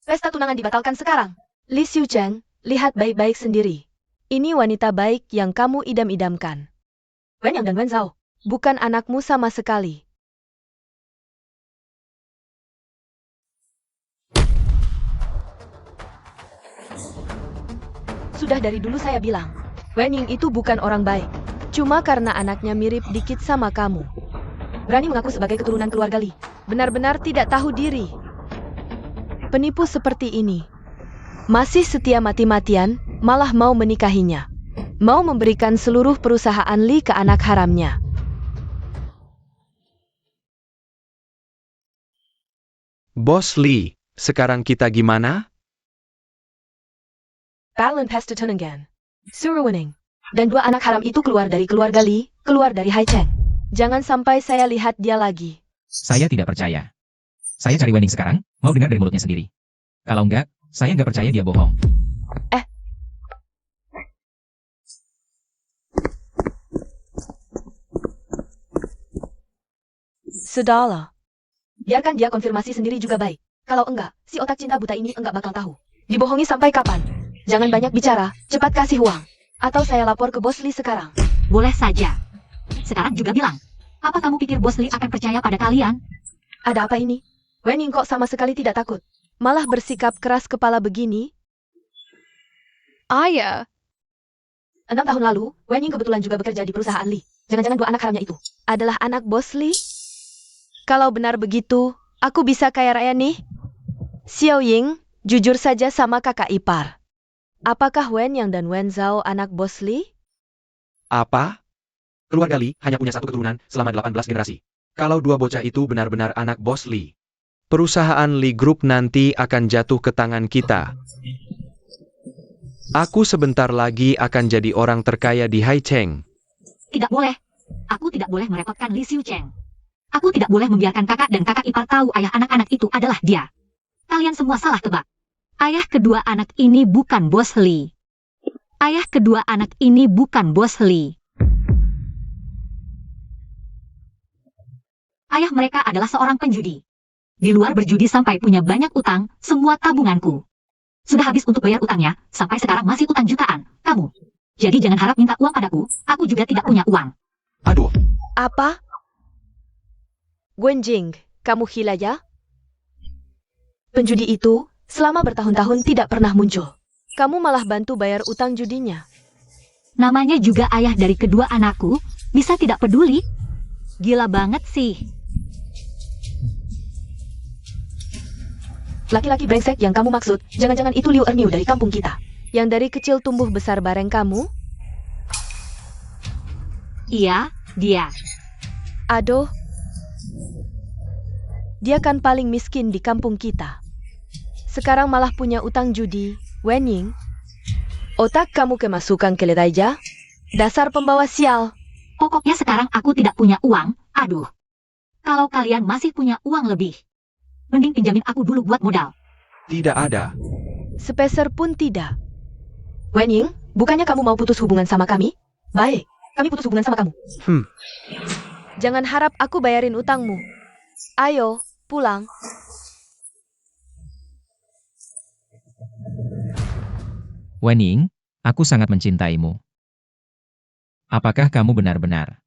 Pesta tunangan dibatalkan sekarang. Li Xiucheng, lihat baik-baik sendiri. Ini wanita baik yang kamu idam-idamkan. Wen Yang dan Wen Zhao, bukan anakmu sama sekali. Sudah dari dulu saya bilang, Wen Ying itu bukan orang baik. Cuma karena anaknya mirip dikit sama kamu. Berani mengaku sebagai keturunan keluarga Li. Benar-benar tidak tahu diri. Penipu seperti ini. Masih setia mati-matian, malah mau menikahinya. Mau memberikan seluruh perusahaan Li ke anak haramnya. Bos Lee, sekarang kita gimana? Balon Pesta Tunangan. Suruwening. Dan dua anak haram itu keluar dari keluarga Li, keluar dari Haicheng. Jangan sampai saya lihat dia lagi. Saya tidak percaya. Saya cari Wening sekarang, mau dengar dari mulutnya sendiri. Kalau enggak, saya nggak percaya dia bohong. Sudahlah. Biarkan dia konfirmasi sendiri juga baik. Kalau enggak, si otak cinta buta ini enggak bakal tahu. Dibohongi sampai kapan? Jangan banyak bicara, cepat kasih uang. Atau saya lapor ke Bos Lee sekarang. Boleh saja. Sekarang juga bilang. Apa kamu pikir Bos Lee akan percaya pada kalian? Ada apa ini? Wen Ying kok sama sekali tidak takut. Malah bersikap keras kepala begini. Ayah, 6 tahun lalu, Wen Ying kebetulan juga bekerja di perusahaan Li. Jangan-jangan 2 anak haramnya itu adalah anak bos Li? Kalau benar begitu, aku bisa kaya raya nih. Xiao Ying, jujur saja sama kakak ipar. Apakah Wen Yang dan Wen Zhao anak bos Li? Apa? Keluarga Li hanya punya satu keturunan selama 18 generasi. Kalau 2 bocah itu benar-benar anak bos Li, perusahaan Li Group nanti akan jatuh ke tangan kita. Aku sebentar lagi akan jadi orang terkaya di Haicheng. Tidak boleh. Aku tidak boleh merepotkan Li Xiucheng. Aku tidak boleh membiarkan kakak dan kakak ipar tahu ayah anak-anak itu adalah dia. Kalian semua salah tebak. Ayah kedua anak ini bukan bos Li. Ayah kedua anak ini bukan bos Li. Ayah mereka adalah seorang penjudi. Di luar berjudi sampai punya banyak utang, semua tabunganku sudah habis untuk bayar utangnya, sampai sekarang masih utang jutaan. Kamu. Jadi jangan harap minta uang padaku, aku juga tidak punya uang. Aduh, Apa? Guanjing, kamu gila ya? Penjudi itu selama bertahun-tahun tidak pernah muncul. Kamu malah bantu bayar utang judinya. Namanya juga ayah dari kedua anakku, bisa tidak peduli? Gila banget sih. Laki-laki brengsek yang kamu maksud, jangan-jangan itu Liu Erniu dari kampung kita. Yang dari kecil tumbuh besar bareng kamu? Iya, dia. Aduh. Dia kan paling miskin di kampung kita. Sekarang malah punya utang judi. Wen Ying, otak kamu kemasukan keledai aja? Dasar pembawa sial. Pokoknya sekarang aku tidak punya uang, aduh. Kalau kalian masih punya uang lebih, mending pinjamin aku dulu buat modal. tidak ada. Sepeser pun tidak. Wen Ying, bukannya kamu mau putus hubungan sama kami? Baik, kami putus hubungan sama kamu. Jangan harap aku bayarin utangmu. Ayo, pulang. Wen Ying, aku sangat mencintaimu. Apakah kamu benar-benar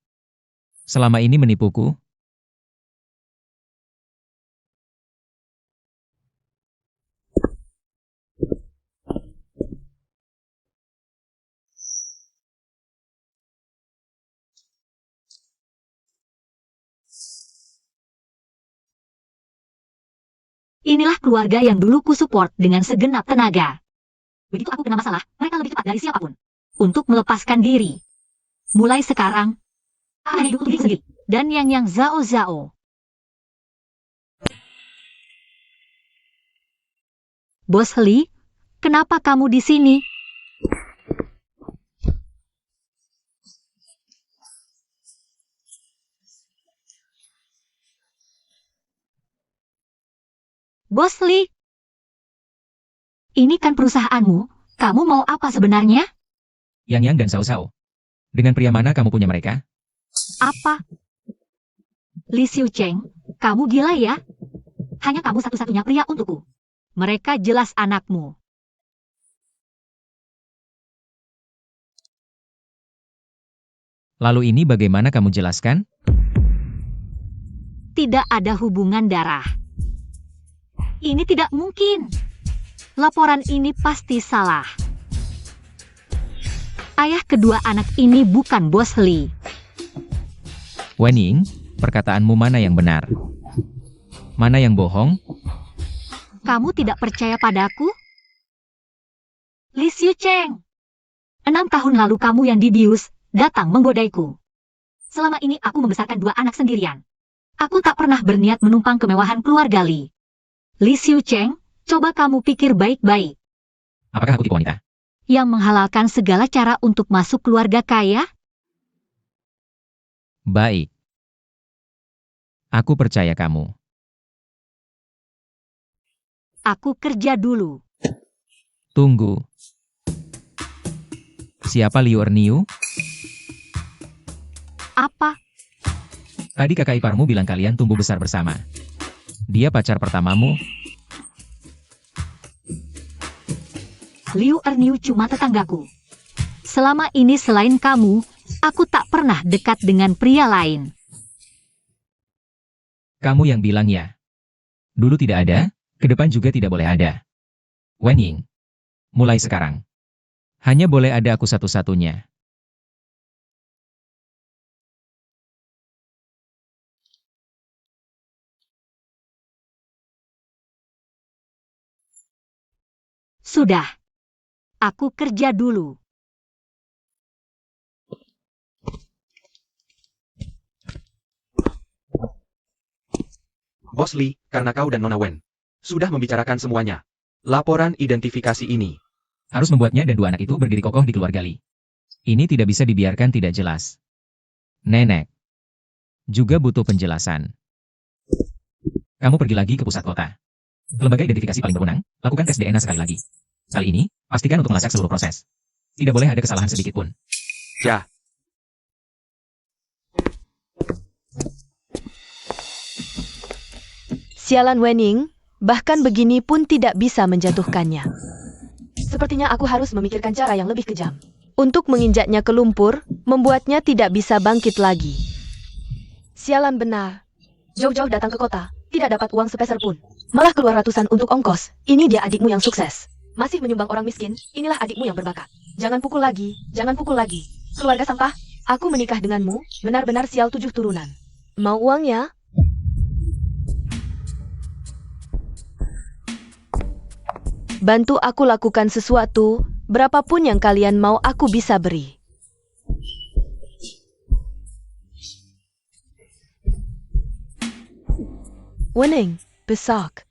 selama ini menipuku? Inilah keluarga yang dulu kusupport dengan segenap tenaga. Begitu aku kena masalah, mereka lebih cepat dari siapapun untuk melepaskan diri. Mulai sekarang, ada hidupku sendiri. Dan yang Zhao Zhao. Bos Li, kenapa kamu di sini? Bos Li, ini kan perusahaanmu. Kamu mau apa sebenarnya? Yang dan Sao Sao. Dengan pria mana kamu punya mereka? Apa? Li Xiucheng, kamu gila ya? Hanya kamu satu-satunya pria untukku. Mereka jelas anakmu. Lalu ini bagaimana kamu jelaskan? Tidak ada hubungan darah. Ini tidak mungkin. Laporan ini pasti salah. Ayah kedua anak ini bukan bos Li. Wen Ying, perkataanmu mana yang benar? Mana yang bohong? Kamu tidak percaya padaku? Li Xiucheng, 6 tahun lalu kamu yang dibius, datang menggodaiku. Selama ini aku membesarkan 2 anak sendirian. Aku tak pernah berniat menumpang kemewahan keluarga Li. Li Xiucheng, coba kamu pikir baik-baik. Apakah aku tipe wanita? Yang menghalalkan segala cara untuk masuk keluarga kaya? Baik. Aku percaya kamu. Aku kerja dulu. Tunggu. Siapa Liu Erniu? Apa? Tadi kakak iparmu bilang kalian tumbuh besar bersama. Dia pacar pertamamu? Liu Erniu cuma tetanggaku. Selama ini selain kamu, aku tak pernah dekat dengan pria lain. Kamu yang bilang ya. Dulu tidak ada, ke depan juga tidak boleh ada. Wen Ying. Mulai sekarang. Hanya boleh ada aku satu-satunya. Sudah. Aku kerja dulu. Bos Lee, karena kau dan Nona Wen sudah membicarakan semuanya. Laporan identifikasi ini Harus membuatnya dan dua anak itu berdiri kokoh di keluarga Lee. Ini tidak bisa dibiarkan tidak jelas. Nenek juga butuh penjelasan. Kamu pergi lagi ke pusat kota. Ke lembaga identifikasi paling berwenang, lakukan tes DNA sekali lagi. Kali ini, pastikan untuk melacak seluruh proses. Tidak boleh ada kesalahan sedikit pun. ya. Sialan Wenning, bahkan begini pun tidak bisa menjatuhkannya. Sepertinya aku harus memikirkan cara yang lebih kejam. Untuk menginjaknya ke lumpur, membuatnya tidak bisa bangkit lagi. Sialan benar. Jauh-jauh datang ke kota, tidak dapat uang sepeser pun. Malah keluar ratusan untuk ongkos. Ini dia adikmu yang sukses. Masih menyumbang orang miskin, inilah adikmu yang berbakat. Jangan pukul lagi, jangan pukul lagi. Keluarga sampah, aku menikah denganmu, benar-benar sial 7 turunan. Mau uangnya? Bantu aku lakukan sesuatu, berapapun yang kalian mau aku bisa beri. Wenning, besok.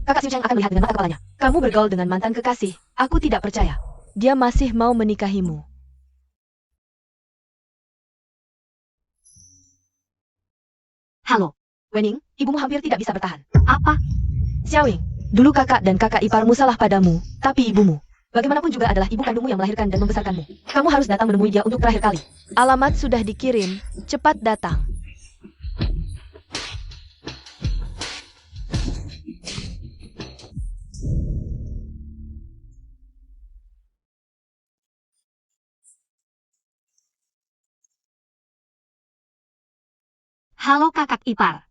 Kakak Xiu Cheng akan melihat dengan mata kepalanya. Kamu bergaul dengan mantan kekasih. Aku tidak percaya. Dia masih mau menikahimu. Halo. Wenning, ibumu hampir tidak bisa bertahan. Apa? Xiaowing, dulu kakak dan kakak iparmu salah padamu, tapi ibumu, bagaimanapun juga adalah ibu kandungmu yang melahirkan dan membesarkanmu. Kamu harus datang menemui dia untuk terakhir kali. Alamat sudah dikirim, cepat datang. Halo kakak ipar.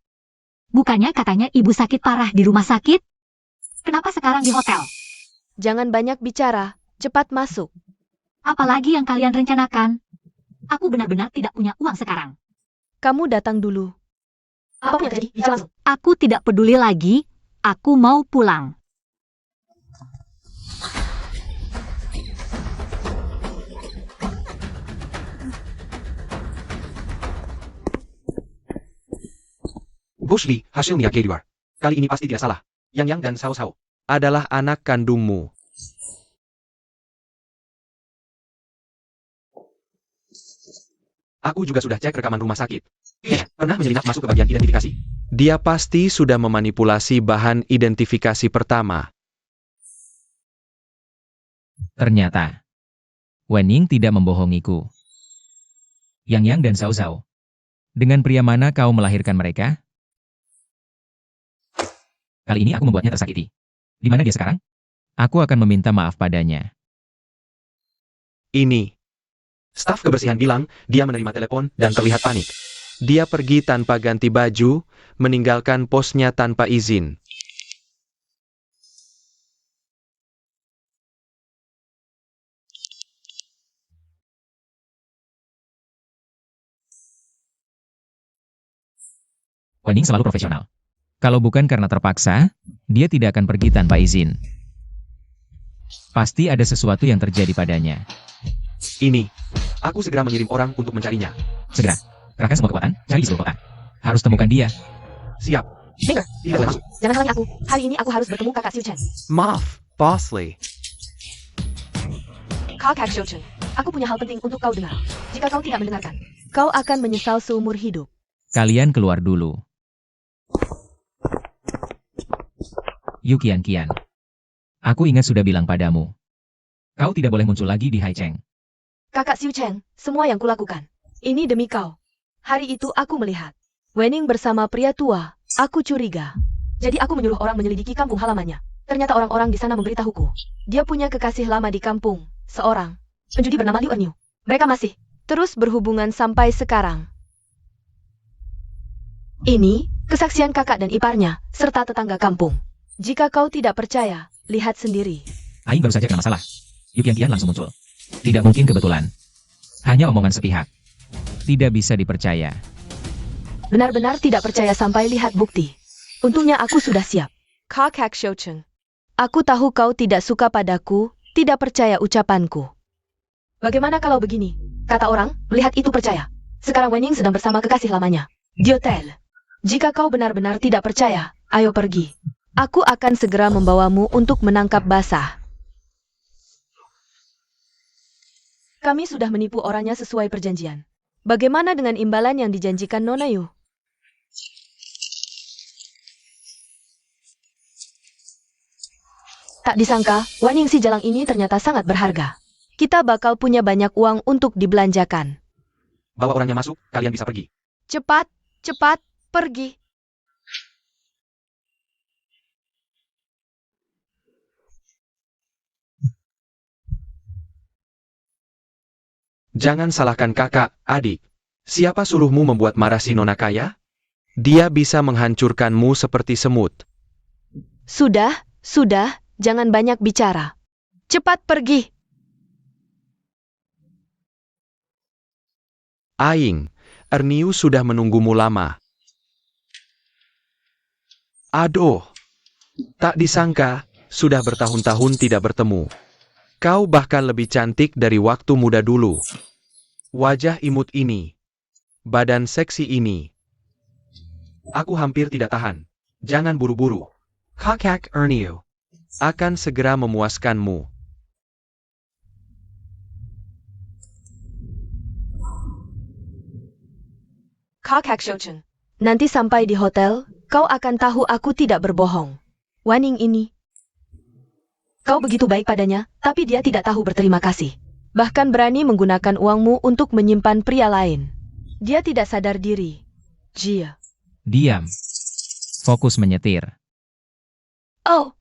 Bukannya katanya ibu sakit parah di rumah sakit? Kenapa sekarang di hotel? Jangan banyak bicara, cepat masuk. Apalagi yang kalian rencanakan? Aku benar-benar tidak punya uang sekarang. Kamu datang dulu. Apapun yang terjadi, bisa langsung. Aku tidak peduli lagi. Aku mau pulang. Bos Lee, hasilnya keluar. Kali ini pasti tidak salah. Yang dan Sao Sao adalah anak kandungmu. Aku juga sudah cek rekaman rumah sakit. Pernah menyelinap masuk ke bagian identifikasi. Dia pasti sudah memanipulasi bahan identifikasi pertama. Ternyata, Wenning tidak membohongiku. Yang dan Sao Sao. Dengan pria mana kau melahirkan mereka? Kali ini aku membuatnya tersakiti. Di mana dia sekarang? Aku akan meminta maaf padanya. Ini. Staf kebersihan bilang dia menerima telepon dan terlihat panik. Dia pergi tanpa ganti baju, meninggalkan posnya tanpa izin. Wenning selalu profesional. Kalau bukan karena terpaksa, dia tidak akan pergi tanpa izin. Pasti ada sesuatu yang terjadi padanya. Ini. Aku segera mengirim orang untuk mencarinya. Segera, kerahkan semua kekuatan, cari di seluruh kota. Harus temukan dia. Siap. Finger, Tidak boleh masuk. jangan halangi aku. Hari ini aku harus bertemu kakak Xiu Chen. Maaf, Boss Lee. Kakak Xiu Chen, aku punya hal penting untuk kau dengar. Jika kau tidak mendengarkan, kau akan menyesal seumur hidup. Kalian keluar dulu. Yuk Kian. Aku ingat sudah bilang padamu. Kau tidak boleh muncul lagi di Haicheng. Kakak Xiu Chen, semua yang kulakukan. Ini demi kau. Hari itu aku melihat Wenning bersama pria tua. Aku curiga. Jadi aku menyuruh orang menyelidiki kampung halamannya. Ternyata orang-orang di sana memberitahuku. Dia punya kekasih lama di kampung. Seorang penjudi bernama Liu Erniu. Mereka masih terus berhubungan sampai sekarang. Ini kesaksian kakak dan iparnya, serta tetangga kampung. Jika kau tidak percaya, lihat sendiri. Aing baru saja kena masalah. Yu Qianqian langsung muncul. Tidak mungkin kebetulan. Hanya omongan sepihak. Tidak bisa dipercaya. Benar-benar tidak percaya sampai lihat bukti. Untungnya aku sudah siap. Kakak Shoucheng. Aku tahu kau tidak suka padaku, tidak percaya ucapanku. Bagaimana kalau begini? Kata orang, melihat itu percaya. Sekarang Wening sedang bersama kekasih lamanya. Diotel. Jika kau benar-benar tidak percaya, ayo pergi. Aku akan segera membawamu untuk menangkap basah. Kami sudah menipu orangnya sesuai perjanjian. Bagaimana dengan imbalan yang dijanjikan Nona Yu? Tak disangka, Wening si jalang ini ternyata sangat berharga. Kita bakal punya banyak uang untuk dibelanjakan. Bawa orangnya masuk, kalian bisa pergi. Cepat, cepat, pergi. Jangan salahkan kakak, adik. Siapa suruhmu membuat marah si nona kaya? Dia bisa menghancurkanmu seperti semut. Sudah, jangan banyak bicara. Cepat pergi. Aing, Erniu sudah menunggumu lama. Aduh, tak disangka, sudah bertahun-tahun tidak bertemu. Kau bahkan lebih cantik dari waktu muda dulu. Wajah imut ini. Badan seksi ini. Aku hampir tidak tahan. Jangan buru-buru. Kakak Erniu akan segera memuaskanmu. Kakak Shoucheng. Nanti sampai di hotel, kau akan tahu aku tidak berbohong. Wening ini. Kau begitu baik padanya, tapi dia tidak tahu berterima kasih. Bahkan berani menggunakan uangmu untuk menyimpan pria lain. Dia tidak sadar diri. Jia. Diam. Fokus menyetir. Oh,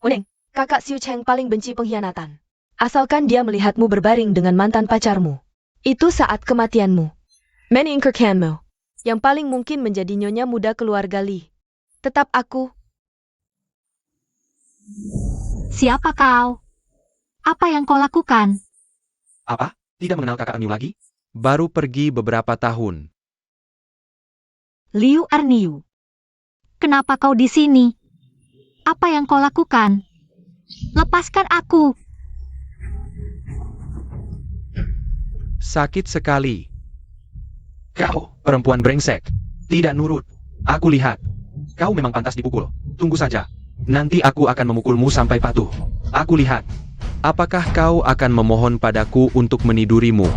Wening, kakak Xiu Cheng paling benci pengkhianatan. Asalkan dia melihatmu berbaring dengan mantan pacarmu. Itu saat kematianmu. Meningkirkanmu. Yang paling mungkin menjadi nyonya muda keluarga Li. Tetap aku. Siapa kau? Apa yang kau lakukan? Apa? Tidak mengenal kakak Erniu lagi? Baru pergi beberapa tahun. Liu Erniu. Kenapa kau di sini? Apa yang kau lakukan? Lepaskan aku. Sakit sekali. Kau, perempuan brengsek. Tidak nurut. Aku lihat. Kau memang pantas dipukul. Tunggu saja. Nanti aku akan memukulmu sampai patuh. Aku lihat. Apakah kau akan memohon padaku untuk menidurimu?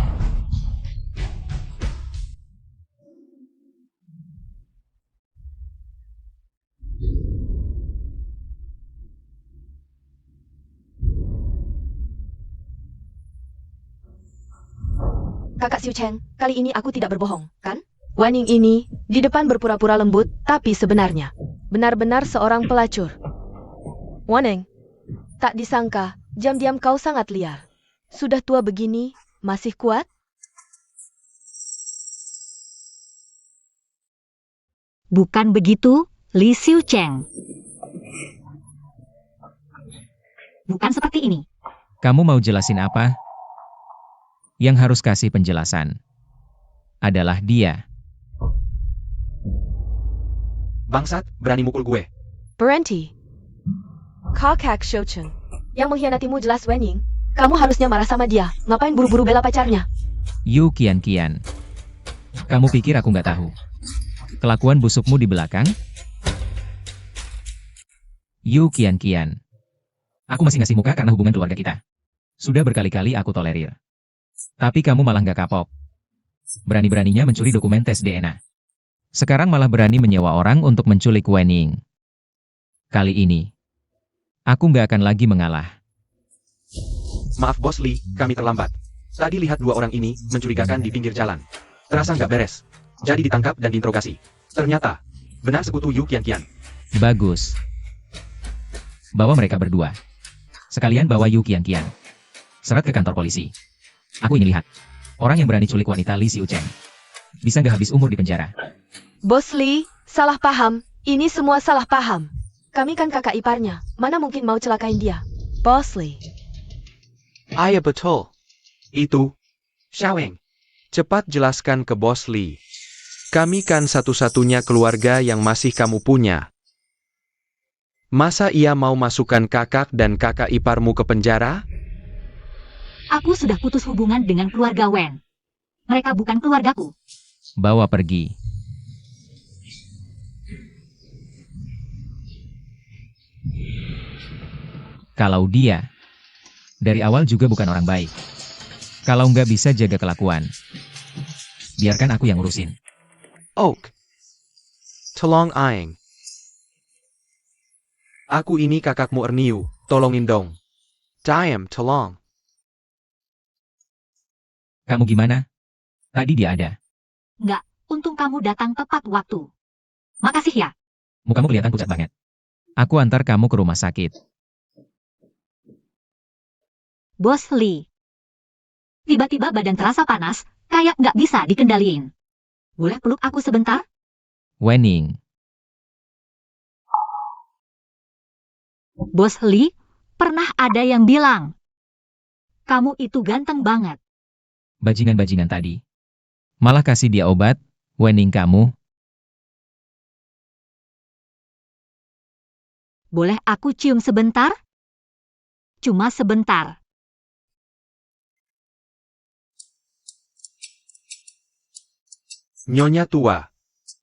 Kakak Xiu Cheng, kali ini aku tidak berbohong, kan? Wening ini, di depan berpura-pura lembut, tapi sebenarnya, benar-benar seorang pelacur. Wening, tak disangka, diam-diam kau sangat liar. Sudah tua begini, masih kuat? Bukan begitu, Li Xiu Cheng. Bukan seperti ini. Kamu mau jelasin apa? Yang harus kasih penjelasan adalah dia. Bangsat, berani mukul gue. Berhenti. Kakak Xiu Cheng, yang mengkhianatimu jelas Wening. Kamu harusnya marah sama dia. Ngapain buru-buru bela pacarnya? Yu Qianqian. Kamu pikir aku nggak tahu? Kelakuan busukmu di belakang? Yu Qianqian. Aku masih ngasih muka karena hubungan keluarga kita. Sudah berkali-kali aku tolerir. Tapi kamu malah nggak kapok. Berani-beraninya mencuri dokumen tes DNA. Sekarang malah berani menyewa orang untuk menculik Wening. Kali ini, aku nggak akan lagi mengalah. Maaf Bos Li, kami terlambat. Tadi lihat dua orang ini mencurigakan di pinggir jalan. Terasa nggak beres. Jadi ditangkap dan diinterogasi. Ternyata, benar sekutu Yu Qianqian. Bagus. Bawa mereka berdua. Sekalian bawa Yu Qianqian. Seret ke kantor polisi. Aku ingin lihat. Orang yang berani culik wanita Li Xiu Cheng. Bisa nggak habis umur di penjara? Bos Li, salah paham. Ini semua salah paham. Kami kan kakak iparnya. Mana mungkin mau celakain dia? Bos Li. Iya betul. Itu, Xiaoweng. Cepat jelaskan ke Bos Li. Kami kan satu-satunya keluarga yang masih kamu punya. Masa ia mau masukkan kakak dan kakak iparmu ke penjara? Aku sudah putus hubungan dengan keluarga Wen. Mereka bukan keluargaku. Bawa pergi. Kalau dia dari awal juga bukan orang baik. Kalau nggak bisa jaga kelakuan, biarkan aku yang ngurusin. Oak. Tolong Aeng. Aku ini kakakmu Erniu, tolongin dong. Diam, tolong. Kamu gimana? Tadi dia ada. Enggak, untung kamu datang tepat waktu. Makasih ya. Mukamu kelihatan pucat banget. Aku antar kamu ke rumah sakit. Bos Li. Tiba-tiba badan terasa panas, kayak nggak bisa dikendaliin. Boleh peluk aku sebentar? Wening. Bos Li, pernah ada yang bilang, kamu itu ganteng banget. Bajingan-bajingan tadi. Malah kasih dia obat, Wening kamu. Boleh aku cium sebentar? Cuma sebentar. Nyonya tua.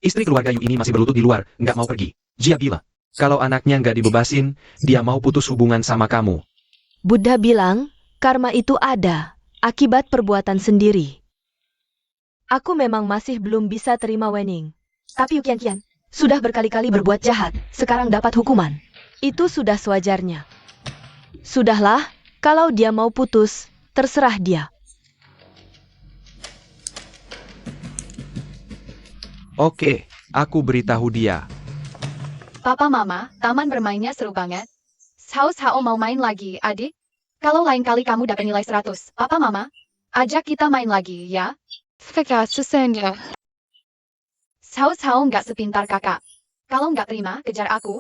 Istri keluarga Yu ini masih berlutut di luar, nggak mau pergi. Jia bilang, kalau anaknya nggak dibebasin, dia mau putus hubungan sama kamu. Buddha bilang, karma itu ada, akibat perbuatan sendiri. Aku memang masih belum bisa terima Wening. Tapi Yukian sudah berkali-kali berbuat jahat, sekarang dapat hukuman. Itu sudah sewajarnya. Sudahlah, kalau dia mau putus, terserah dia. Oke, aku beritahu dia. Papa Mama, taman bermainnya seru banget. Sao mau main lagi, adik? Kalau lain kali kamu dapat nilai 100, Papa Mama, ajak kita main lagi, ya? Kakak susahnya. Sao nggak sepintar kakak. Kalau nggak terima, kejar aku.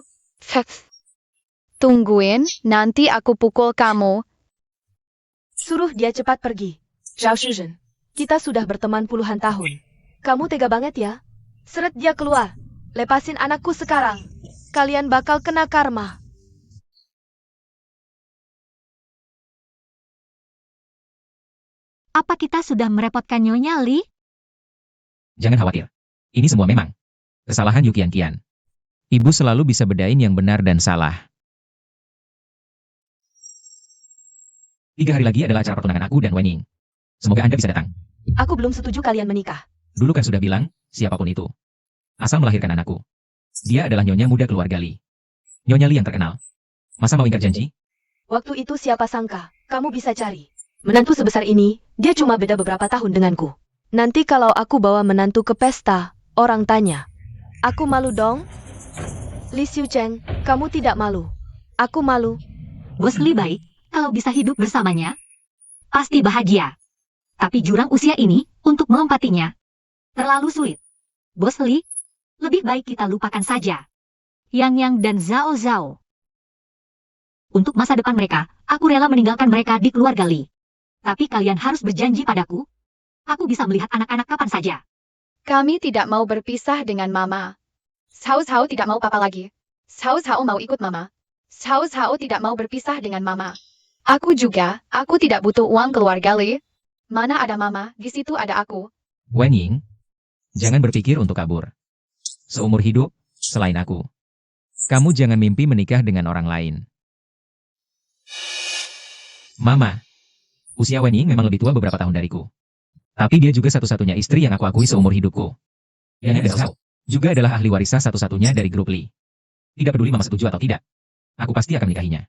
Tungguin, nanti aku pukul kamu. Suruh dia cepat pergi. Zhao Shuzhen, kita sudah berteman puluhan tahun. Kamu tega banget ya? Seret dia keluar. Lepasin anakku sekarang. Kalian bakal kena karma. Apa kita sudah merepotkan Nyonya Li? Jangan khawatir. Ini semua memang kesalahan Yukian Kian. Ibu selalu bisa bedain yang benar dan salah. 3 hari lagi adalah acara pertunangan aku dan Wening. Semoga Anda bisa datang. Aku belum setuju kalian menikah. Dulu kan sudah bilang, siapapun itu. Asal melahirkan anakku. Dia adalah nyonya muda keluarga Li. Nyonya Li yang terkenal. Masa mau ingkar janji? Waktu itu siapa sangka, kamu bisa cari. Menantu sebesar ini, dia cuma beda beberapa tahun denganku. Nanti kalau aku bawa menantu ke pesta, orang tanya. Aku malu dong? Li Xiucheng, kamu tidak malu. Aku malu. Bos Li baik, kalau bisa hidup bersamanya, pasti bahagia. Tapi jurang usia ini, untuk melompatinya, terlalu sulit. Bos Li, lebih baik kita lupakan saja Yang dan Zhao Zhao. Untuk masa depan mereka, aku rela meninggalkan mereka di keluarga Li. Tapi kalian harus berjanji padaku, aku bisa melihat anak-anak kapan saja. Kami tidak mau berpisah dengan Mama. Sao tidak mau papa lagi. Sao mau ikut Mama. Sao tidak mau berpisah dengan Mama. Aku juga, aku tidak butuh uang keluarga Li. Mana ada Mama, di situ ada aku. Wening, jangan berpikir untuk kabur. Seumur hidup, selain aku. Kamu jangan mimpi menikah dengan orang lain. Mama, usia Wening memang lebih tua beberapa tahun dariku. Tapi dia juga satu-satunya istri yang aku akui seumur hidupku. Dan Zhao juga adalah ahli warisnya satu-satunya dari grup Li. Tidak peduli Mama setuju atau tidak, aku pasti akan menikahinya.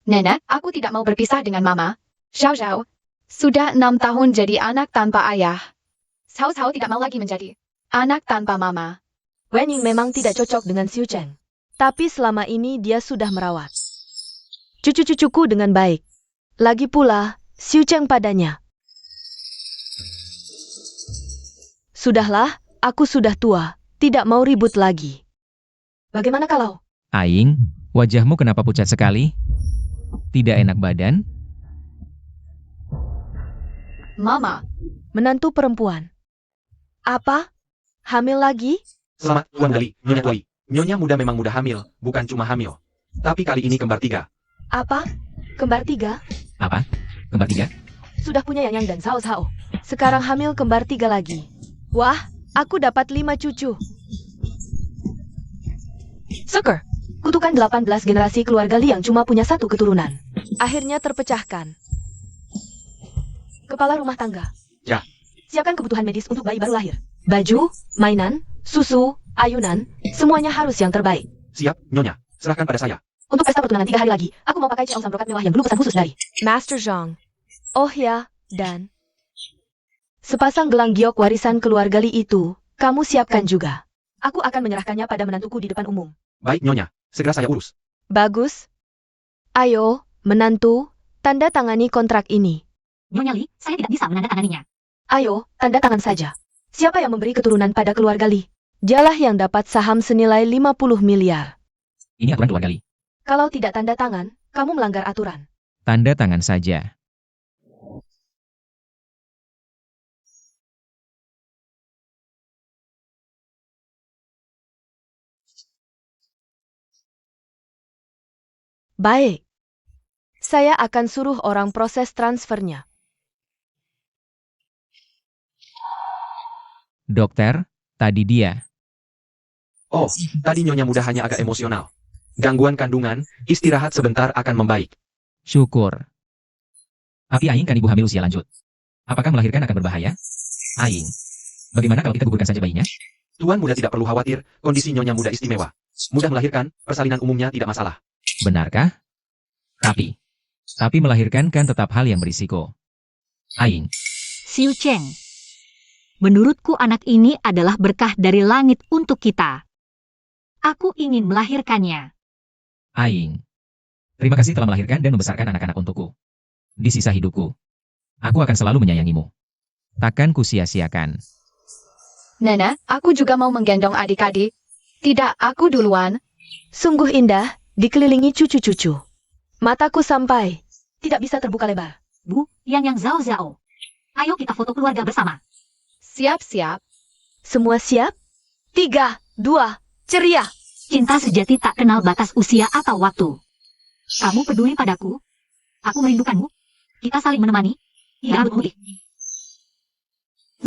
Nenek, aku tidak mau berpisah dengan Mama. Zhao, sudah 6 tahun jadi anak tanpa ayah. Sao tidak mau lagi menjadi anak tanpa Mama. Wening memang tidak cocok dengan Xiucheng. Tapi selama ini dia sudah merawat cucu-cucuku dengan baik. Lagi pula, Xiucheng padanya. Sudahlah, aku sudah tua, tidak mau ribut lagi. Bagaimana kalau? Aing, wajahmu kenapa pucat sekali? Tidak enak badan? Mama, Menantu perempuan. Apa? Hamil lagi? Selamat, Tuan Gali, Nyonya Tuai. Nyonya muda memang mudah hamil, bukan cuma hamil. Tapi kali ini kembar 3. Apa? Kembar 3? Apa? Kembar 3? Sudah punya Yang dan Sao Sao. Sekarang hamil kembar 3 lagi. Wah, aku dapat 5 cucu. Syukur. Kutukan 18 generasi keluarga Li yang cuma punya 1 keturunan. Akhirnya terpecahkan. Kepala rumah tangga. Ya. Siapkan kebutuhan medis untuk bayi baru lahir. Baju, mainan, susu, ayunan, semuanya harus yang terbaik. Siap, Nyonya. Serahkan pada saya. Untuk pesta pertunangan 3 hari lagi, aku mau pakai ceong brokat mewah yang dulu pesan khusus dari Master Zhang. Oh ya, dan sepasang gelang giok warisan keluarga Li itu, kamu siapkan juga. Aku akan menyerahkannya pada menantuku di depan umum. Baik, Nyonya. Segera saya urus. Bagus. Ayo, menantu, tanda tangani kontrak ini. Nyonya Li, saya tidak bisa menandatanganinya. Ayo, tanda tangan saja. Siapa yang memberi keturunan pada keluarga Li? Dialah yang dapat saham senilai 50 miliar. Ini aturan keluarga Li. Kalau tidak tanda tangan, kamu melanggar aturan. Tanda tangan saja. Baik. Saya akan suruh orang proses transfernya. Dokter, tadi dia. Oh, tadi Nyonya muda hanya agak emosional. Gangguan kandungan, istirahat sebentar akan membaik. Syukur. Tapi Aing kan ibu hamil usia lanjut. Apakah melahirkan akan berbahaya? Aing. Bagaimana kalau kita gugurkan saja bayinya? Tuan muda tidak perlu khawatir, kondisi Nyonya muda istimewa. Mudah melahirkan, persalinan umumnya tidak masalah. Benarkah? Tapi melahirkan kan tetap hal yang berisiko. Aing. Xiu Cheng. Menurutku anak ini adalah berkah dari langit untuk kita. Aku ingin melahirkannya. Aing. Terima kasih telah melahirkan dan membesarkan anak-anak untukku. Di sisa hidupku, aku akan selalu menyayangimu. Takkan kusia-siakan. Nena, aku juga mau menggendong adik-adik. Tidak, aku duluan. Sungguh indah, dikelilingi cucu-cucu. Mataku sampai tidak bisa terbuka lebar. Bu, yang Zhao Zhao. Ayo kita foto keluarga bersama. Siap-siap. Semua siap? 3, 2, ceria. Cinta sejati tak kenal batas usia atau waktu. Kamu peduli padaku. Aku merindukanmu. Kita saling menemani. Rambut putih.